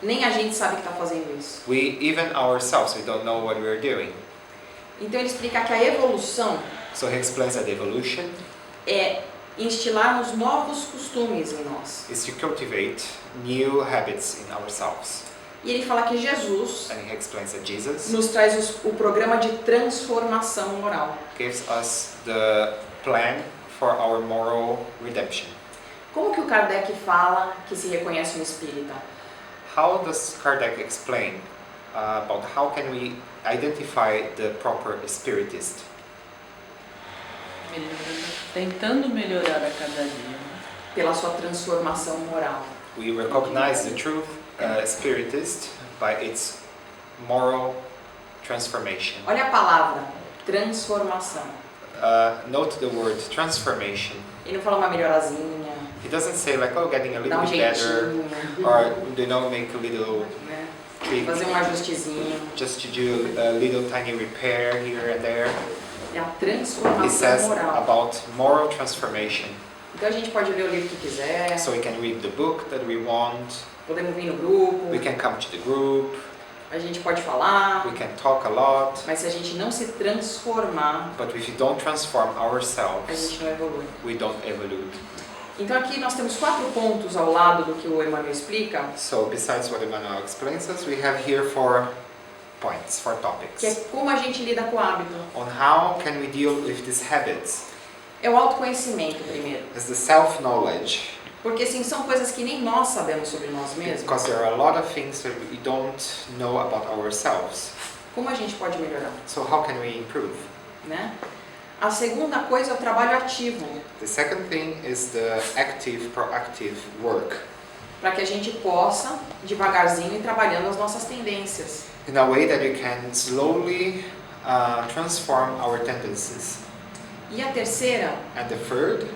nem a gente sabe que está fazendo isso. We even ourselves, we don't know what we're doing. Então ele explica que a evolução So he explains that evolution é instilarmos novos costumes em nós. is to cultivate new habits in ourselves. E ele fala que Jesus And he explains that Jesus nos traz o programa de transformação moral. gives us the plan for our moral redemption. Como que o Kardec fala que se reconhece um espírita? How does Kardec explain about how can we identify the proper spiritist? Tentando melhorar a cada dia. Pela sua transformação moral. We recognize the true spiritist by its moral transformation. Olha a palavra, transformação. Note the word transformation. Ele não fala uma melhorazinha, It doesn't say like, oh, getting a dá little um bit better, jeitinho, or make a little né? tweak, Fazer um ajustezinho. just to do a little tiny repair here and there. É a It transformação says moral. about moral transformation. Então a gente pode ler o livro que quiser, So we can read the book that we want, podemos vir no grupo, we can come to the group, a gente pode falar, we can talk a lot, mas se a gente não se transformar, but if we don't transform a ourselves, gente não evolui. we don't evolve. Então aqui nós temos 4 pontos ao lado do que o Emmanuel explica, So besides what Emmanuel explains us, we have here 4 points, 4 que é topics. como a gente lida com o hábito. On how can we deal with these habits? É o autoconhecimento primeiro, Is the self-knowledge. porque assim, são coisas que nem nós sabemos sobre nós mesmos. Because there are a lot of things that we don't know about ourselves. Como a gente pode melhorar, So how can we improve? né? A segunda coisa é o trabalho ativo, The second thing is the active, proactive work. para que a gente possa, devagarzinho, ir trabalhando as nossas tendências. In a way that we can slowly transform our tendencies. E a terceira And the third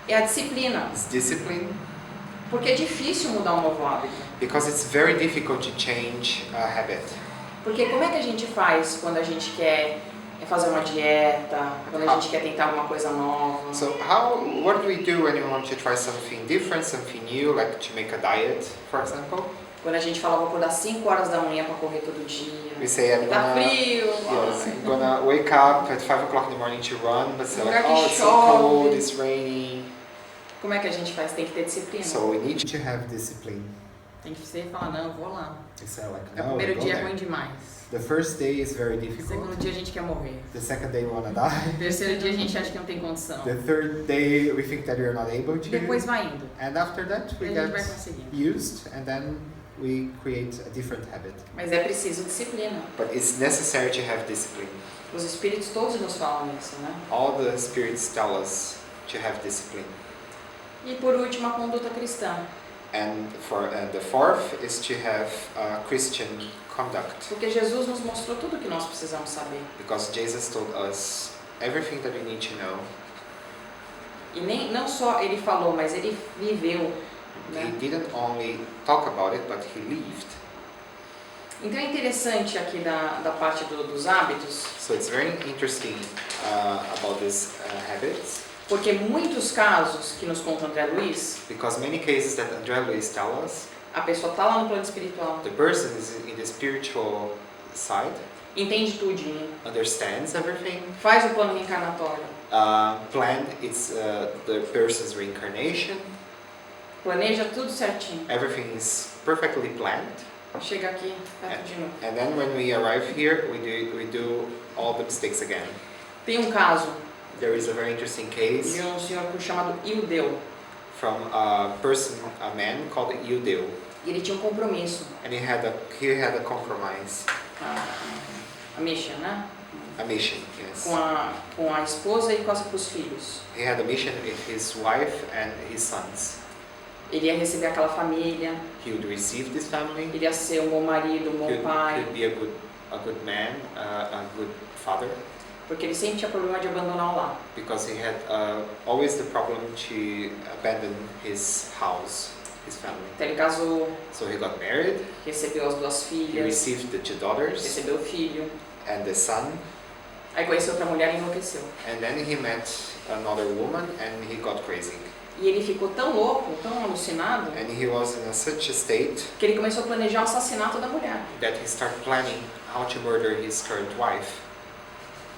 é a disciplina, is discipline. porque é difícil mudar um novo hábito. Because it's very difficult to change a habit. Porque como é que a gente faz quando a gente quer fazer uma dieta, quando a gente quer tentar alguma coisa nova? So what do we do when we want to try something different, something new, like to make a diet, for example? Quando a gente fala, vou acordar 5 horas da manhã para correr todo dia. We say I'm Tá gonna, frio. yes, I'm gonna wake up at 5 o'clock in the morning to run, but say like, Lugar que oh, it's so chove. cold, it's raining. Como é que a gente faz? Tem que ter disciplina. So we need to have discipline. Tem que ser e falar, não, eu vou lá. We say like, O no, primeiro go dia é there. ruim demais. The first day is very O difficult. segundo dia a gente quer morrer. The second day we wanna die. O terceiro dia a gente acha que não tem condição. The third day we think that we are not able to. Depois vai indo. And after that E we a gente vai get conseguindo. used and then we create a different habit. Mas é preciso disciplina. But it's necessary to have discipline. Os espíritos todos nos falam isso, né? All the spirits tell us to have discipline. E por último, a conduta cristã. And the fourth is to have Christian conduct. Porque Jesus nos mostrou tudo o que nós precisamos saber. Because Jesus told us everything that we need to know. E nem, não só ele falou, mas ele viveu. He Né? didn't only talk about it, but he lived. Então é interessante aqui da parte dos hábitos, So it's very interesting about these habits. porque muitos casos que nos conta André Luiz, Because many cases that André Luiz tell us, a pessoa está lá no plano espiritual, the person is in the spiritual side, entende tudinho, understands everything, faz o plano reencarnatório, plan it's the person's reincarnation, planeja tudo certinho, everything is perfectly planned, chega aqui, tá tudo de novo. and then when we arrive here, we do all the mistakes again. Tem um caso There is a very interesting case de um senhor chamado Ildeu, from a person, a man called Yudeu, e ele tinha um compromisso, and he had a compromise, a mission, né? a mission, yes. Com a esposa e com os filhos. He had a mission with his wife and his sons. Ele ia receber aquela família, He would receive this family. ele ia ser um bom marido, um He bom would pai, be a good man, a good father, porque ele sempre tinha problema de abandonar o lar. because he had always the problem to abandon his house, his family. Então ele casou, So he got married. recebeu as 2 He filhas, received the 2 daughters recebeu o filho, and the son, aí conheceu outra mulher e enlouqueceu. and then he met another woman and he got crazy. E ele ficou tão louco, tão alucinado, And he was in such a state que ele começou a planejar o assassinato da mulher. that he started planning how to murder his current wife.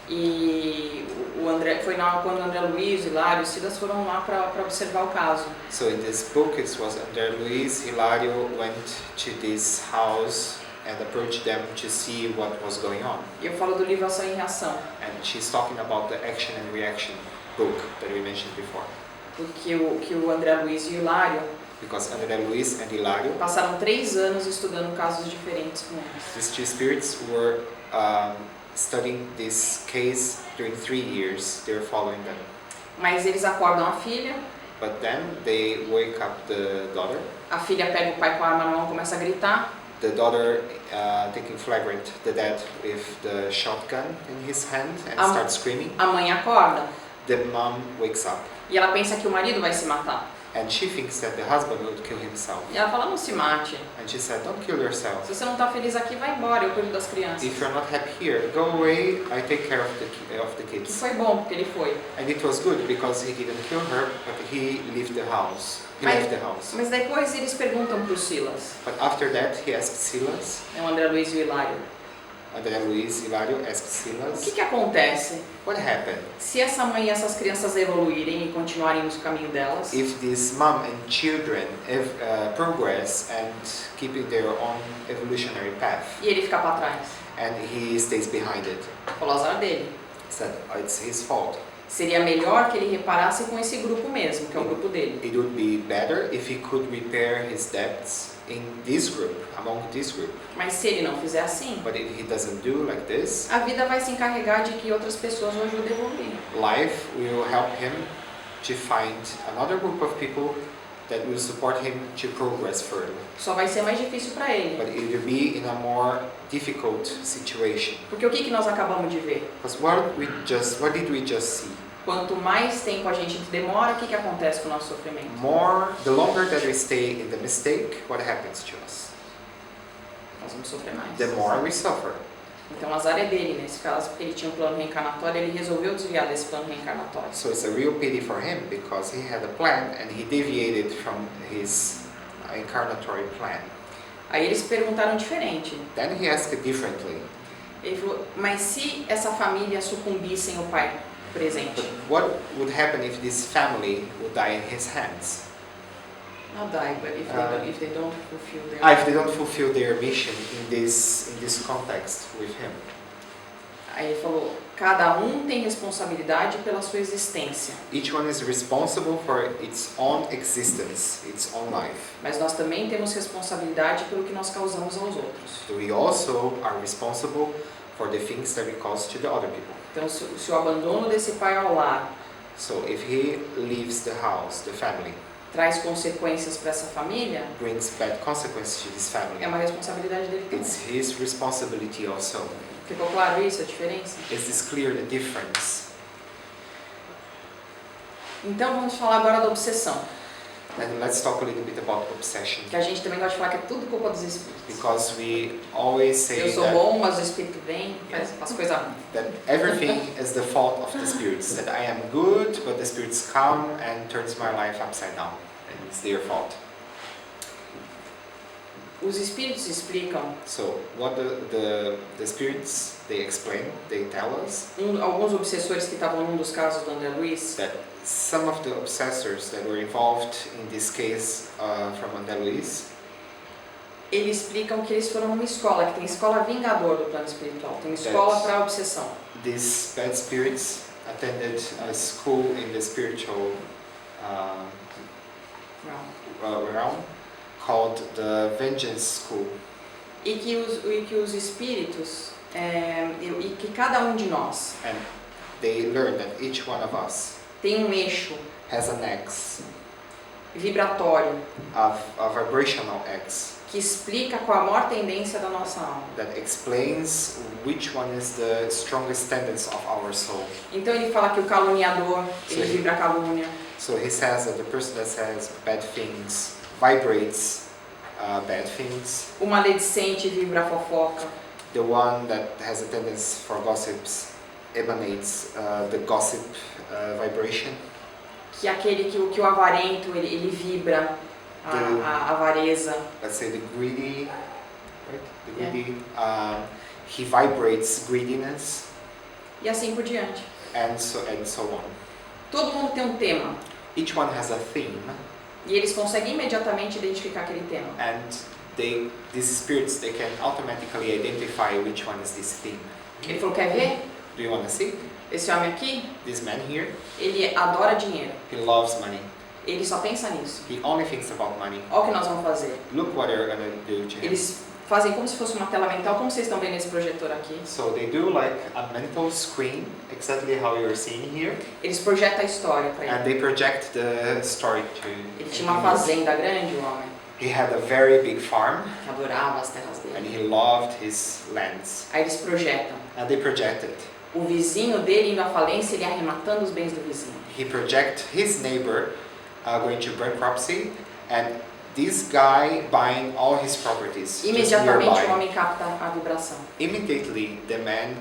E o André, foi quando o André Luiz, Hilário e Silas foram lá para observar o caso. So in this book, it was André Luiz Hilario went to this house and approached them to see what was going on. E eu falo do livro Ação e Reação, And she's talking about the Action and Reaction book that we mentioned before. porque o André Luiz e o Hilário Because André Luiz and Hilario, passaram 3 anos estudando casos diferentes com eles. these two spirits were studying this case during 3 years. They were following them. Mas eles acordam a filha, But then they wake up the daughter. a filha pega o pai com a arma na mão e começa a gritar. The daughter taking flagrant the dad with the shotgun in his hand and starts screaming. A mãe acorda The mom wakes up e ela pensa que o marido vai se matar. and she thinks that the husband would kill himself. E ela fala, não se mate. And she said, don't kill yourself. Se você não está feliz aqui, vai embora, eu cuido das crianças. If you're not happy here, go away, I take care of the Que kids. foi bom, porque ele foi. And it was good because he didn't kill her, but he left the house. He left the house. Mas depois eles perguntam para o Silas, But after that, he asked Silas, é o André Luiz e o Hilário, André Luiz Hilario asked o Silas, que acontece what happened? se essa mãe e essas crianças evoluírem e continuarem no caminho delas? If this mom and children progress and keeping their own evolutionary path, E ele ficar para trás? and he stays behind it, Falou azar dele. he said, it's his fault. Seria melhor que ele reparasse com esse grupo mesmo, que é o grupo dele. It would be better if he could repair his debts in this group, among this group. Mas se ele não fizer assim, But if he doesn't do like this, a vida vai se encarregar de que outras pessoas o ajudem a evoluir. life will help him to find another group of people that will support him to progress further. Só vai ser mais difícil para ele. But it will be in a more difficult situation. Porque o que nós acabamos de ver? Because what did we just see? Quanto mais tempo a gente demora, o que acontece com o nosso sofrimento? The longer that we stay in the mistake, what happens to us? Nós vamos sofrer mais. The more we suffer. Então o azar é dele nesse caso, porque ele tinha um plano reencarnatório, ele resolveu desviar desse plano reencarnatório. So it's a real pity for him because he had a plan and he deviated from his incarnatory plan. Aí eles perguntaram diferente. Then he asked differently. Ele falou, mas se essa família sucumbisse sem o pai presente? But what would happen if this family would die in his hands? Not die, but if they don't fulfill their... If they don't fulfill their mission in this context with him. Aí ele falou, cada um tem responsabilidade pela sua existência, Each one is responsible for its own existence, its own life. mas nós também temos responsabilidade pelo que nós causamos aos outros. So we also are responsible for the things that we cause to the other people. Então, se o abandono desse pai ao lar So if he leaves the house, the family, traz consequências para essa família, brings bad consequences to this family, é uma responsabilidade dele também. it's his responsibility also. Ficou claro isso, a diferença? Is this clear, the difference? Então vamos falar agora da obsessão, And let's talk a little bit about obsession. que a gente também gosta de falar que é tudo culpa dos espíritos. Because we always say Eu sou bom, mas o espírito vem, faz coisa ruim. that everything is the fault of the spirits. That I am good, but the spirits come and turns my life upside down. And it's their fault. Os espíritos explicam, So what the spirits, they explain, they tell us alguns obsessores que estavam num dos casos do André Luiz, that some of the obsessors that were involved in this case from André Luiz, eles explicam que eles foram numa escola, que tem escola vingador do plano espiritual, tem uma escola para obsessão. these bad spirits attended a school in the spiritual realm called the Vengeance School. E que os espíritos, e que cada um de nós And they learned that each one of us tem um eixo has an X, vibratório a vibrational X, que explica qual a maior tendência da nossa alma. that explains which one is the strongest tendency of our soul. Então ele fala que o caluniador, ele Sim. vibra a calúnia. So he says that the person that says bad things vibrates bad things. O maledicente vibra a fofoca. The one that has a tendency for gossips emanates the gossip vibration. Que aquele que o avarento, ele vibra a avareza. Let's say the greedy, right? The greedy, he vibrates greediness. E assim por diante. and so on. Todo mundo tem um tema. Each one has a theme, E eles conseguem imediatamente identificar aquele tema. and these spirits, they can automatically identify which one is this theme. Ele falou, quer ver? Do you want to see? Esse homem aqui, This man here, ele adora dinheiro. he loves money. Ele só pensa nisso. He only thinks about money. Olha o que nós vamos fazer. Look what they're gonna do to him. Eles fazem como se fosse uma tela mental, como vocês estão vendo esse projetor aqui. So they do like a mental screen, exactly how you're seeing here, Eles projetam a história para and ele. they project the story to Ele tinha uma fazenda grande, o homem, He had a very big farm, que adorava as terras and dele. he loved his lands. Aí eles projetam And they projected. o vizinho dele indo à falência, ele arrematando os bens do vizinho. He project his neighbor going to bankruptcy, and this guy buying all his properties just Imediatamente o nearby. homem capta a vibração. Immediately, the man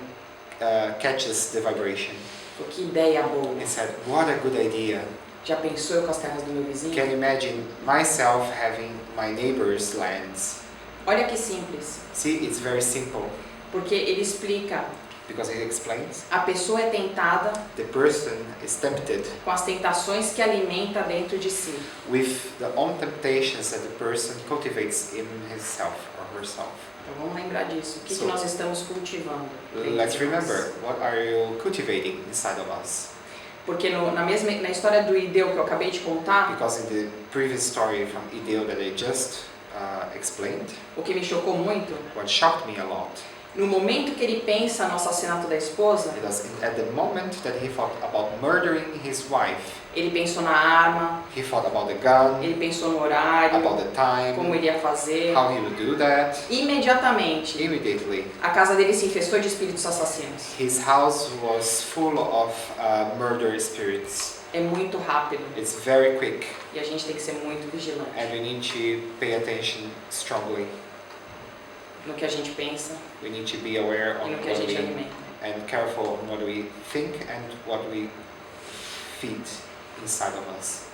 catches the vibration. Falou, que ideia boa. He said, "What a good idea! Já pensou eu com as terras do meu vizinho? Can you imagine myself having my neighbor's lands?" Olha que simples. See, it's very simple Porque ele explica, because he explains. a pessoa é tentada The person is tempted com as tentações que alimenta dentro de si. with the own temptations that the person cultivates in himself or herself. Então vamos lembrar disso. O que So, nós estamos cultivando? dentro Let's de nós? remember, what are you cultivating inside of us? Porque na história do Ideu que eu acabei de contar, Because in the previous story from Ideo that I just explained, o que me chocou muito, what shocked me a lot no momento que ele pensa no assassinato da esposa, is at the moment that he thought about murdering his wife, ele pensou na arma, he thought about the gun, ele pensou no horário, about the como time, ele ia fazer. how he would do that. Imediatamente, Immediately, a casa dele se infestou de espíritos assassinos. his house was full of murder spirits. É muito rápido It's very quick, e a gente tem que ser muito vigilante and we need to pay attention strongly. no que a gente pensa We need to be aware e on no que a what gente we alimenta. and careful on what we think and what we feed inside of us.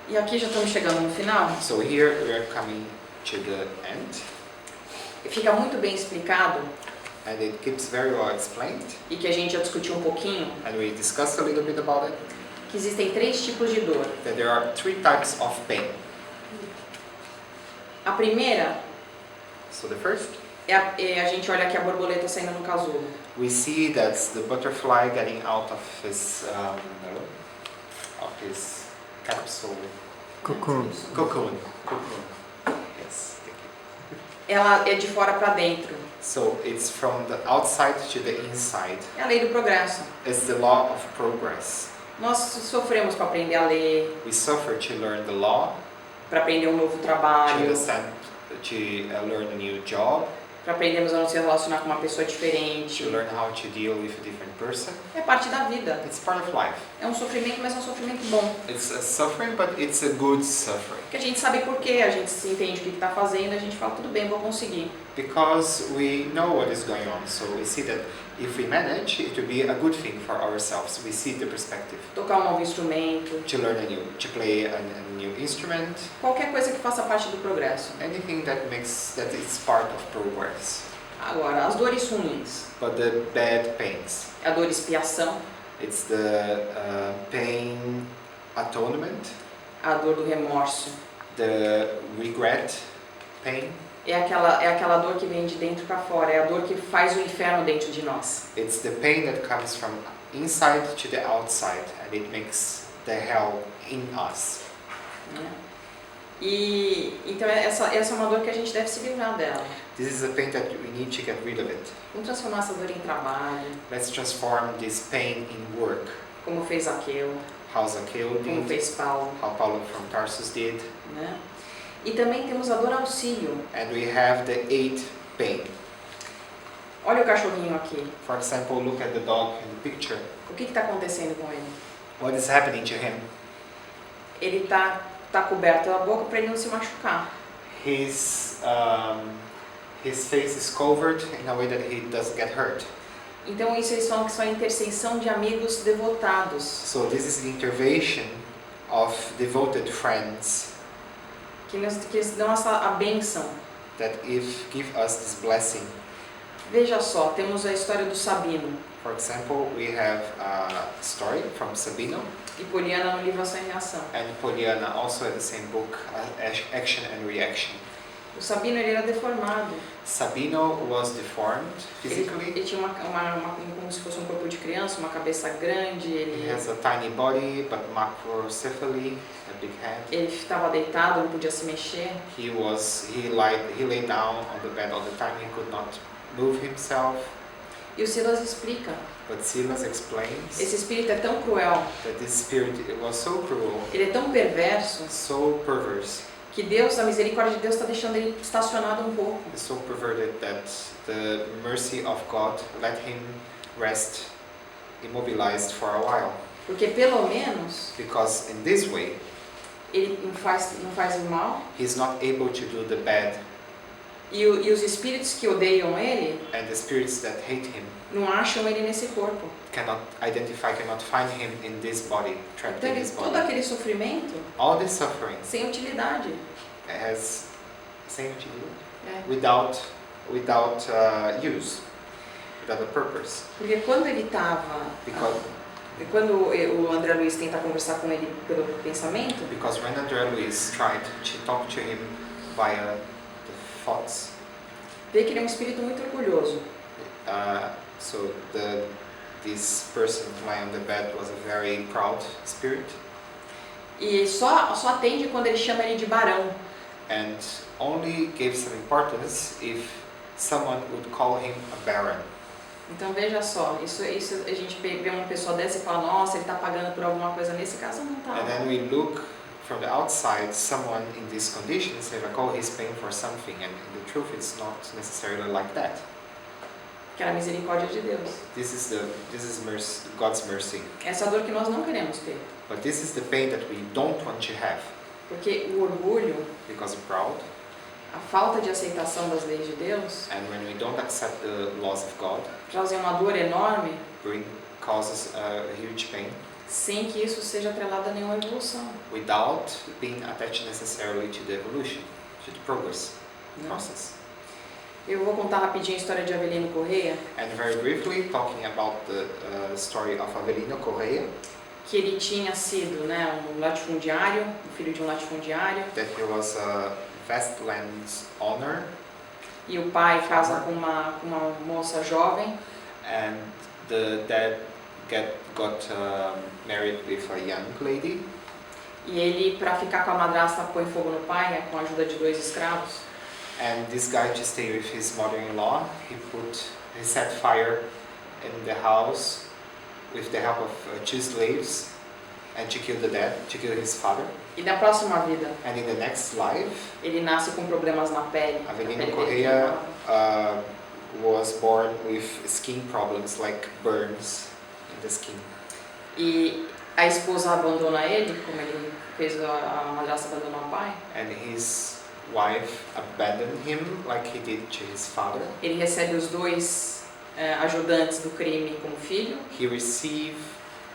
E aqui já estamos chegando no final. So here we are coming to the end, Fica muito bem explicado and it keeps very well explained, e que a gente já discutiu um pouquinho, and we discussed a little bit about it, que existem 3 tipos de dor. that there are 3 types of pain. A primeira So the first, é a gente olha aqui a borboleta saindo no casulo. we see that's the butterfly getting out of his capsule, Cocoon. cocoon. Yes, thank you. Ela é de fora para dentro. So it's from the outside to the inside. É a lei do progresso. It's the law of progress. Nós sofremos para aprender a ler, We suffer to learn the law, para aprender um novo to trabalho, understand, to learn a new job, para aprendermos a nos relacionar com uma pessoa diferente. to learn how to deal with a different person. É parte da vida. It's part of life. É um sofrimento, mas é um sofrimento bom. It's a suffering, but it's a good suffering. Porque a gente sabe por quê, a gente se entende o que está fazendo, a gente fala, tudo bem, vou conseguir. Because we know what is going on, so we see that if we manage, it will be a good thing for ourselves. We see the perspective. Tocar um novo instrumento, To learn to play a new instrument, qualquer coisa que faça parte do progresso. anything that is part of progress. Agora, as dores ruins. But the bad pains, É a dor expiação, it's the pain atonement, a dor do remorso. the regret pain. É aquela dor que vem de dentro para fora, é a dor que faz o inferno dentro de nós. It's the pain that comes from inside to the outside, and it makes the hell in us. Né? E então essa é uma dor que a gente deve se livrar dela. This is a pain that we need to get rid of it. Vamos transformar essa dor em trabalho, Let's transform this pain in work. como fez Zaqueu, How Zacchaeus como did, fez Paulo. how Paulo from Tarsus did, Né? E também temos a dor auxílio. and we have the 8 pain. Olha o cachorrinho aqui. For example, look at the dog in the picture. O que está acontecendo com ele? What is happening to him? Ele tá coberto a boca para ele não se machucar. His face is covered in a way that he doesn't get hurt. Então isso eles falam que são a intercessão de amigos devotados. So this is the intervention of devoted friends Que eles dão a bênção. that give us this blessing. Veja só, temos a história do Sabino For example, we have a story from Sabino, e Poliana no livro Ação e Reação. and Pollyanna also had the same book, Action and Reaction. O Sabino ele era deformado. Sabino was deformed physically. Ele tinha como se fosse um corpo de criança, uma cabeça grande. He Ele has a tiny body, but macrocephaly, a big head. ele estava deitado, não podia se mexer. He lay down on the bed all the time. He could not move himself. E o Silas explica. But Silas explains Esse espírito é tão cruel, that this spirit was so cruel, ele é tão perverso, so perverse, que Deus, a misericórdia de Deus está deixando ele estacionado um pouco. so perverted that the mercy of God let him rest immobilized for a while. Porque pelo menos Because in this way, ele não faz o mal. he's not able to do the bad, E os espíritos que odeiam ele and the spirits that hate him não acham ele nesse corpo. cannot find him in this body, trapped Então in ele, this todo body. aquele sofrimento All this suffering sem utilidade. has same É. without use, without a purpose. Porque quando ele estava... Quando o André Luiz tenta conversar com ele pelo pensamento, Because when André Luiz tried to talk to him via the thoughts, vê que ele é um espírito muito orgulhoso. so this person lying on the bed was a very proud spirit, E só atende quando ele chama ele de barão. and only gave some importance if someone would call him a baron. Então veja só, isso a gente vê uma pessoa dessa e fala, nossa, ele está pagando por alguma coisa. Nesse caso não está. And then we look from the outside, someone in these conditions, say like, oh, he's paying for something, and in the truth it's not necessarily like that. Que era a misericórdia de Deus. This is mercy, God's mercy. Essa dor que nós não queremos ter. But this is the pain that we don't want to have, Porque o orgulho, because of pride, a falta de aceitação das leis de Deus, and when we don't accept the laws of God, trazem uma dor enorme causes a huge pain, sem que isso seja atrelado a nenhuma evolução. without being attached necessarily to the evolution, to the progress Não. process. Eu vou contar rapidinho a história de Avelino Correia, And very briefly, talking about the story of Avelino Correia, que ele tinha sido, né, um latifundiário, um filho de um latifundiário, that he was a vast lands owner, e o pai casa com uma moça jovem, and the dad got married with a young lady, e ele, para ficar com a madrasta, põe fogo no pai, com a ajuda de 2 escravos. and this guy, to stay with his mother-in-law, he set fire in the house with the help of 2 slaves, and to kill his father. E na próxima vida, And in the next life, ele nasce com problemas na pele. A Avelino pele dele Correia queimava. was born with skin problems, like burns in the skin. E a esposa abandona ele, como ele fez a madrasta abandonar o pai. And his wife abandoned him like he did to his father. Ele recebe os 2 ajudantes do crime como filho. He received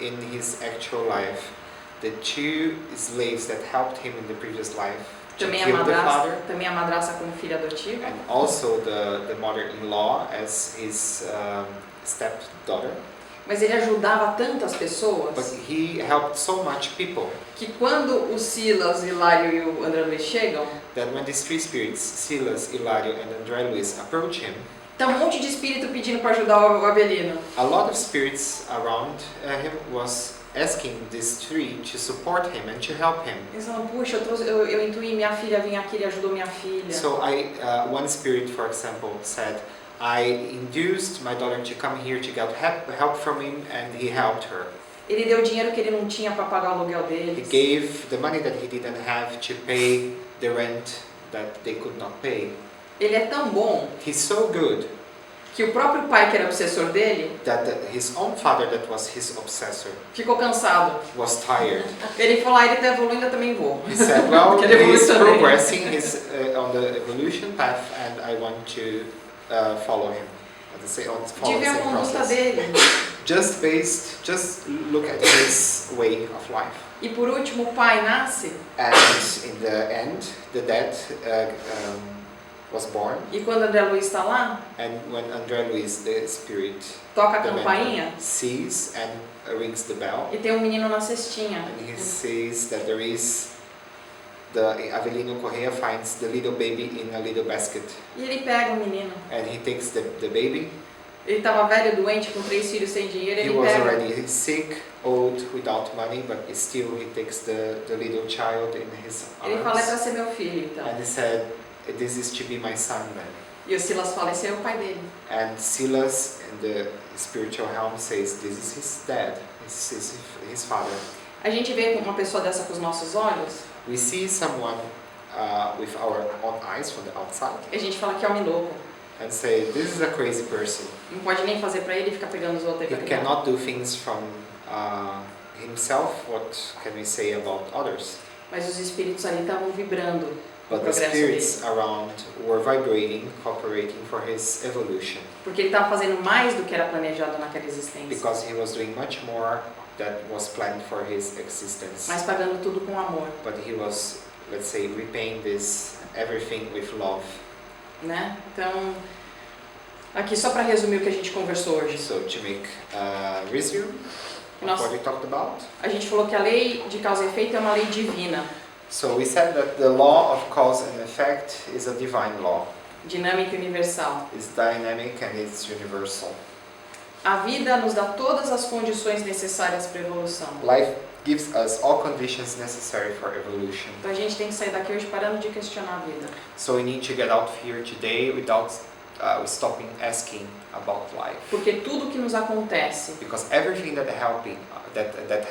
in his actual life the 2 slaves that helped him in the previous life to Também kill the father, também a madrasta como filha adotiva. and also the mother-in-law as his stepdaughter. Mas ele ajudava tantas pessoas But he helped so much people que quando o Silas, Hilário e o André Luiz chegam, that when these 3 spirits, Silas, Hilario, and André Luiz, approach him, tá um monte de espírito pedindo para ajudar o Avelino. a lot of spirits around him was asking these 3 to support him and to help him. Eles falam, puxa, eu intuí minha filha vir aqui, ele ajudou minha filha. So one spirit, for example, said, I induced my daughter to come here to get help from him, and he helped her. Ele deu dinheiro que ele não tinha para pagar o aluguel He deles. gave the money that he didn't have to pay the rent that they could not pay. Ele é tão bom He's so good que o próprio pai, que era obsessor dele, that his own father, that was his obsessor, ficou cansado. was tired. Ele falou, ele está evoluindo, eu também vou. He said, well, Porque ele he's evoluiu também. progressing, he's on the evolution path, and I want to follow him. Follow De the ver a same conduta process. dele. Just look at his way of life. E por último, o pai nasce And in the end, the dad was born, E quando André Luiz está lá, and when André Luiz, the spirit, toca a the mentor, campainha sees and rings the bell, e tem um menino na cestinha. and he says that there is the Avelino Correa finds the little baby in a little basket, E ele pega o menino. and he takes the baby. Ele estava velho, doente, com 3 filhos sem dinheiro, He ele was pega. already sick, old, without money, but still he takes the little child in his Ele fala, é para arms, ser meu filho, então. and he said, "This is to be my son then." E o Silas fala, esse é o pai dele. And Silas, in the spiritual realm, says, "This is his dad, this is his father." A gente vê uma pessoa dessa com os nossos olhos, We see someone with our own eyes from the outside e a gente fala que é homem louco. and say, "This is a crazy person. Não pode nem fazer para ele e ficar pegando os outros aí He pra pegar. cannot do things from himself. What can we say about others?" Mas os espíritos ali estavam vibrando o But the progresso dele. spirits around were vibrating, cooperating for his evolution, Porque ele estava fazendo mais do que era planejado naquela existência. because he was doing much more that was planned for his existence. Mas pagando tudo com amor, But he was, let's say, repaying this everything with love. né? Então, aqui só para resumir o que a gente conversou hoje. So to make a resume of Nossa. what we talked about. A gente falou que a lei de causa e efeito é uma lei divina, So we said that the law of cause and effect is a divine law. dinâmica e universal. It's dynamic and it's universal. A vida nos dá todas as condições necessárias para a evolução. Life gives us all conditions necessary for evolution. Então a gente tem que sair daqui hoje parando de questionar a vida. So we need to get out of here today without stopping asking about life. Porque tudo que nos acontece Because everything that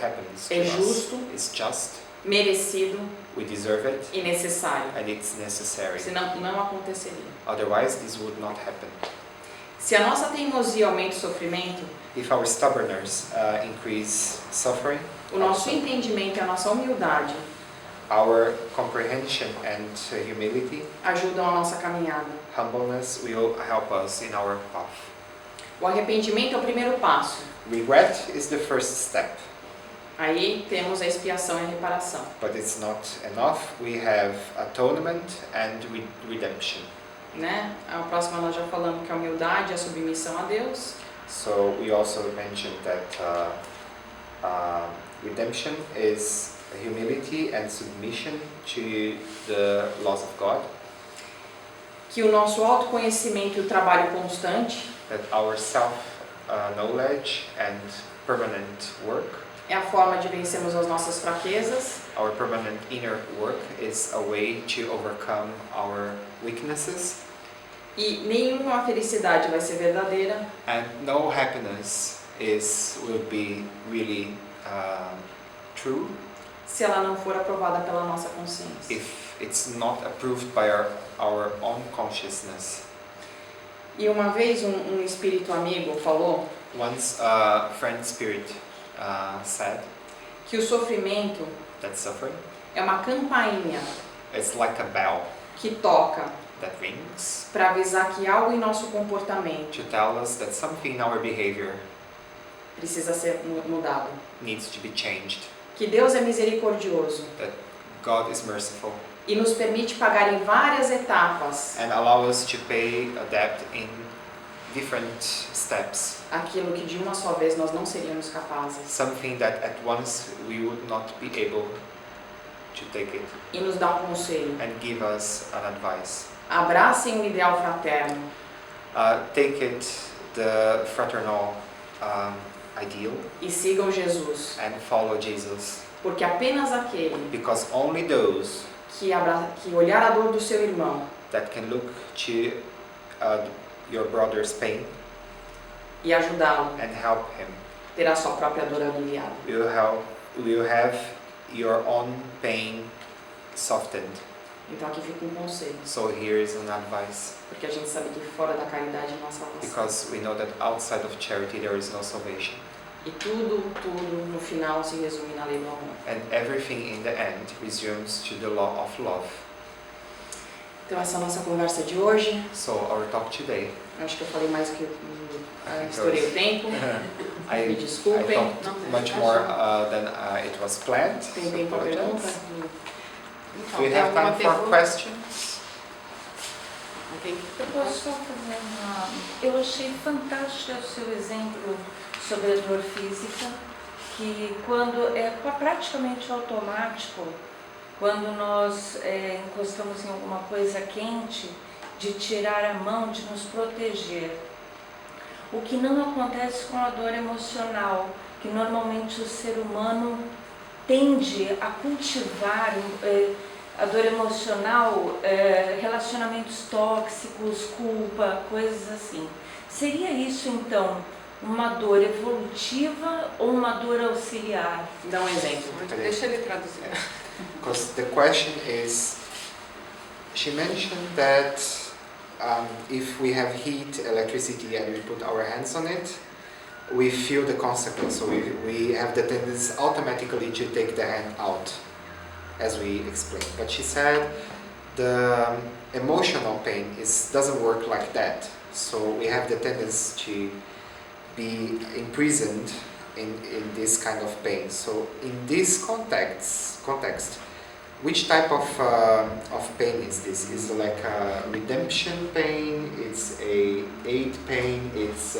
happens to é us justo, is just, merecido we deserve it, e necessário. and it's necessary. Senão não aconteceria. Otherwise, this would not happen. Se a nossa teimosia aumenta o sofrimento, If our stubbornness increase suffering, o nosso entendimento e a nossa humildade our comprehension and humility, ajudam a nossa caminhada. humbleness will help us in our path. O arrependimento é o primeiro passo. Regret is the first step, Aí temos a expiação e a reparação. but it's not enough. We have atonement and redemption. Né? A próxima nós já falamos que a humildade é a submissão a Deus. So we also mentioned that redemption is humility and submission to the laws of God. Que o nosso autoconhecimento e o trabalho constante That our self-knowledge and permanent work, é a forma de vencermos as nossas fraquezas our permanent inner work, is a way to overcome our weaknesses. e nenhuma felicidade vai ser verdadeira And no happiness will be really true se ela não for aprovada pela nossa consciência. if it's not approved by our own consciousness. E uma vez um espírito amigo falou Once a friend spirit said que o sofrimento that suffering é uma campainha is like a bell que toca that rings para avisar que algo em nosso comportamento to tell us that something in our behavior precisa ser mudado. needs to be changed, Que Deus é misericordioso that God is merciful e nos permite pagar em várias etapas and allow us to pay a debt in different steps, aquilo que de uma só vez nós não seríamos capazes. something that at once we would not be able to take it, E nos dá um conselho. and give us an advice. Abracem o ideal fraterno Take it, the fraternal ideal, e sigam Jesus. and follow Jesus, Porque apenas aquele because only those que olhar a dor do seu irmão that can look to your brother's pain e ajudá-lo and help him terá sua própria dor aliviada. will have your own pain softened. Então aqui fica um conselho, So here is an advice, porque a gente sabe que fora da caridade não há salvação. because we know that outside of charity there is no salvation, E tudo no final se resume na lei do amor. and everything in the end resumes to the law of love. Então essa é a nossa conversa de hoje. So our talk today, Eu acho que eu falei mais do que estourei o tempo. Me I desculpem. talked much more than it was planned. Tem so tempo para apologize. pergunta? Então, Do you tem have alguma time for pergunta? questions? Alguém Eu posso só fazer uma... Eu achei fantástico o seu exemplo sobre a dor física, que quando é praticamente automático, quando nós encostamos em alguma coisa quente, de tirar a mão, de nos proteger. O que não acontece com a dor emocional, que normalmente o ser humano tende a cultivar a dor emocional, relacionamentos tóxicos, culpa, coisas assim. Seria isso então uma dor evolutiva ou uma dor auxiliar? Dá um exemplo. Deixa ele traduzir. Because the question is, she mentioned that if we have heat, electricity, and we put our hands on it, we feel the consequence. So we have the tendency automatically to take the hand out, as we explained. But she said the emotional pain doesn't work like that. So we have the tendency to be imprisoned in this kind of pain. So in this context, which type of pain is this? Is it like a redemption pain? It's a aid pain? It's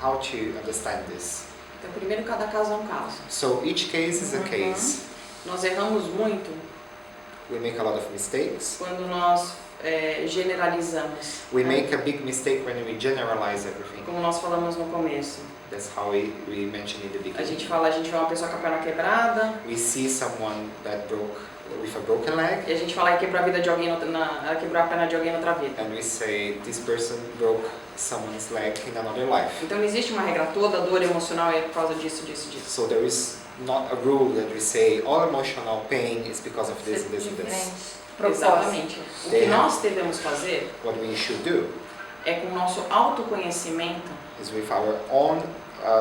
how to understand this? Então, primeiro, cada caso é um caso. So each case is a case. Nós erramos muito We make a lot of mistakes. quando nós generalizamos. We make a big mistake when we generalize everything. Como nós falamos no começo. That's how we mentioned in the A gente beginning. a gente vê uma pessoa com a perna quebrada, We see someone that broke with a broken leg, e a gente fala que quebrou a vida de alguém, ela quebrou a perna de alguém em outra vida. and we say this person broke someone's leg in another life. Então não existe uma regra toda, dor emocional é por causa disso, disso, disso. So there is not a rule that we say all emotional pain is because of this, this, and this. Diferentes. Exatamente. O que nós devemos fazer What we should do é com o nosso autoconhecimento, is with our own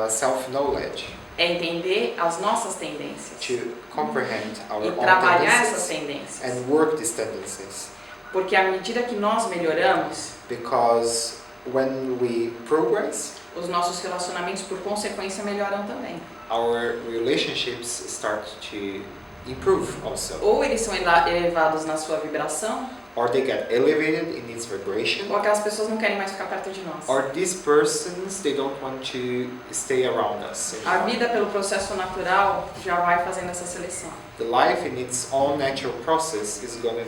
self-knowledge é entender as nossas tendências to comprehend our e own trabalhar essas tendencies tendências. and work these tendencies. Porque à medida que nós melhoramos, Because when we progress, os nossos relacionamentos por consequência melhoram também. our relationships start to improve also. Ou eles são elevados na sua vibração, Or they get elevated in its vibration, ou aquelas pessoas não querem mais ficar perto de nós. or these persons, they don't want to stay around us A anymore. vida, pelo processo natural, já vai fazendo essa seleção. The life in its own natural process is gonna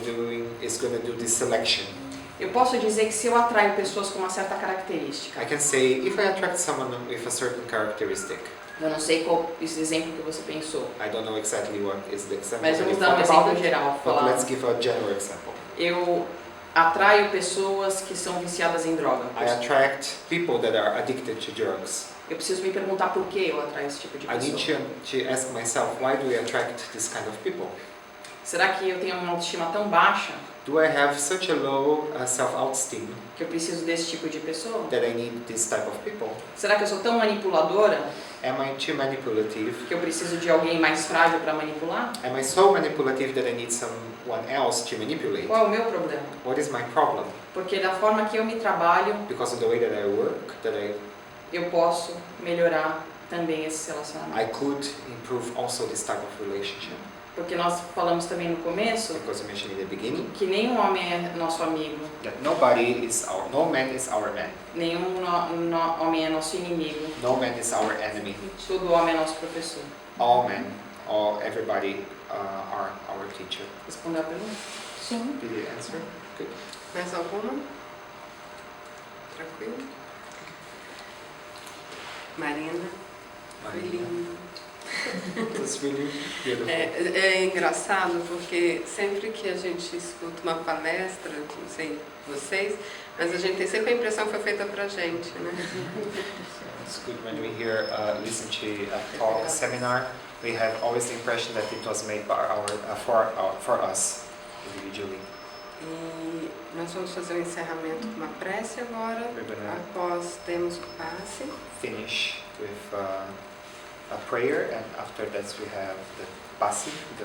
do this selection. Eu posso dizer que se eu atraio pessoas com uma certa característica, I can say if I attract someone with a certain characteristic, eu não sei qual esse exemplo que você pensou, I don't know exactly what is the example mas that vamos you dar um thought about exemplo it, geral. but Falar, let's give a general example. eu atraio pessoas que são viciadas em droga. I attract people that are addicted to drugs. Eu preciso me perguntar por que eu atraio esse tipo de I need pessoa. to ask myself, why do I attract this kind of people? Será que eu tenho uma autoestima tão baixa Do I have such a low self-esteem que eu preciso desse tipo de pessoa? that I need this type of people? Será que eu sou tão manipuladora Am I too manipulative? que eu preciso de alguém mais frágil para manipular? Am I so manipulative that I need someone else to manipulate? Qual é o meu problema? What is my problem? Porque da forma que eu me trabalho, Because of the way that I work, eu posso melhorar também esse relacionamento. I could improve also this type of relationship. Porque nós falamos também no começo Because I mentioned in the beginning que nenhum homem é nosso amigo, that no man is our man. nenhum homem é nosso inimigo, No man is our enemy. todo homem é nosso professor. All men, everybody are our teacher. Respondeu a pergunta? Sim. Did you answer? Good. Mais alguma? Tranquilo? Marina? Foi lindo. That's really beautiful. É engraçado porque sempre que a gente escuta uma palestra, não sei vocês, mas a gente tem sempre a impressão que foi feita pra gente, né? It's good when we listen to a talk, a seminar. We have always the impression that it was made by for us individually. E nós vamos fazer o encerramento com uma prece agora. We're gonna Após temos o passe. finish with a prayer, and after that we have the passing, the